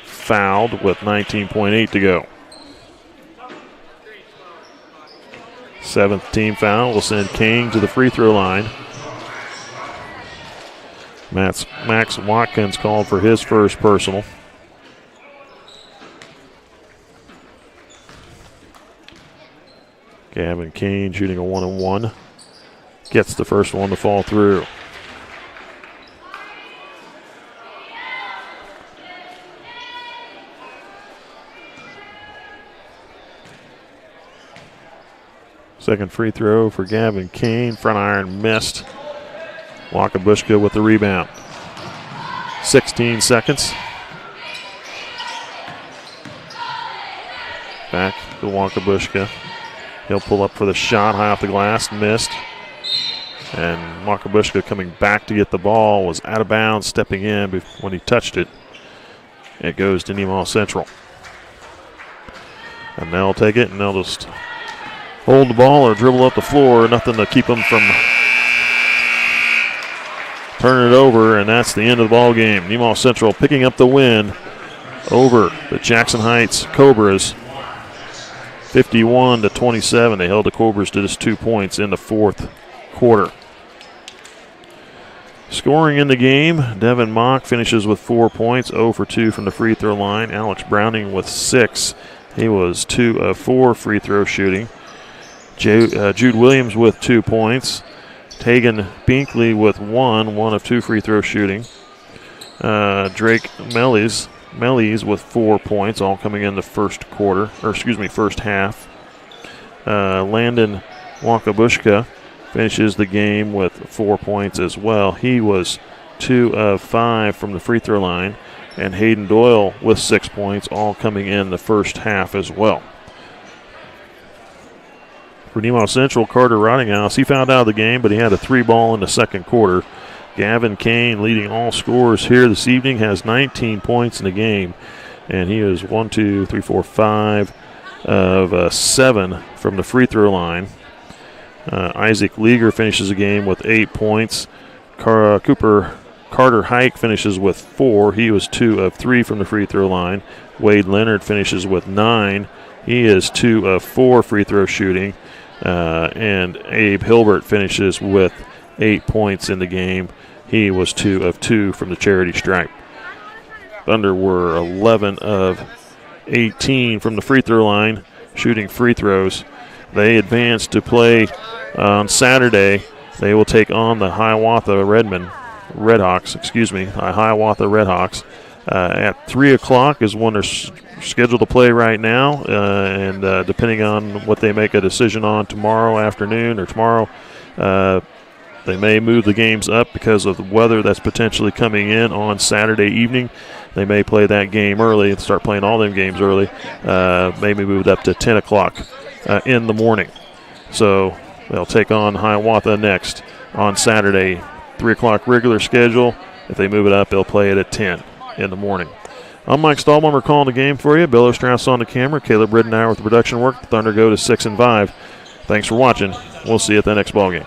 S1: Fouled with 19.8 to go. 7th team foul will send Kane to the free throw line. Max Watkins called for his first personal. Gavin Kane shooting a 1-on-1. Gets the first one to fall through. Second free throw for Gavin Kane. Front iron missed. Wakabushka with the rebound. 16 seconds. Back to Wakabushka. He'll pull up for the shot, high off the glass, missed. And Wakabushka coming back to get the ball, was out of bounds, stepping in when he touched it. It goes to Nemaha Central. And they'll take it and they'll just hold the ball or dribble up the floor. Nothing to keep them from turning it over, and that's the end of the ball game. Nemaha Central picking up the win over the Jackson Heights Cobras. 51-27. They held the Cobras to just 2 points in the fourth quarter. Scoring in the game, Devin Mock finishes with 4 points, 0 for 2 from the free throw line. Alex Browning with 6. He was 2 of 4 free throw shooting. Jude Williams with 2 points. Tegan Binkley with 1 of 2 free throw shooting. Drake Mellies with 4 points, all coming in the first half. Landon Wakabushka finishes the game with 4 points as well. He was 2 of 5 from the free throw line. And Hayden Doyle with 6 points, all coming in the first half as well. For Nemaha Central, Carter Rottinghouse, he fouled out of the game, but he had a 3-ball in the second quarter. Gavin Kane, leading all scorers here this evening, has 19 points in the game. And he is 5 of 7 from the free throw line. Isaac Leaguer finishes the game with 8 points. Carter Hike finishes with 4. He was 2 of 3 from the free throw line. Wade Leonard finishes with 9. He is 2 of 4 free throw shooting. And Abe Hilbert finishes with 8 points in the game. He was 2 of 2 from the charity stripe. Thunder were 11 of 18 from the free throw line, shooting free throws. They advance to play on Saturday. They will take on the Hiawatha Redhawks. At 3 o'clock is when they're scheduled to play right now, and depending on what they make a decision on tomorrow afternoon or tomorrow, they may move the games up because of the weather that's potentially coming in on Saturday evening. They may play that game early and start playing all them games early, maybe move it up to 10 o'clock in the morning. So they'll take on Hiawatha next on Saturday, 3 o'clock regular schedule. If they move it up, they'll play it at 10 in the morning. I'm Mike Stahlbomber calling the game for you. Bill Ostrauss on the camera. Caleb Riddenauer with the production work. The Thunder go to 6-5. Thanks for watching. We'll see you at the next ball game.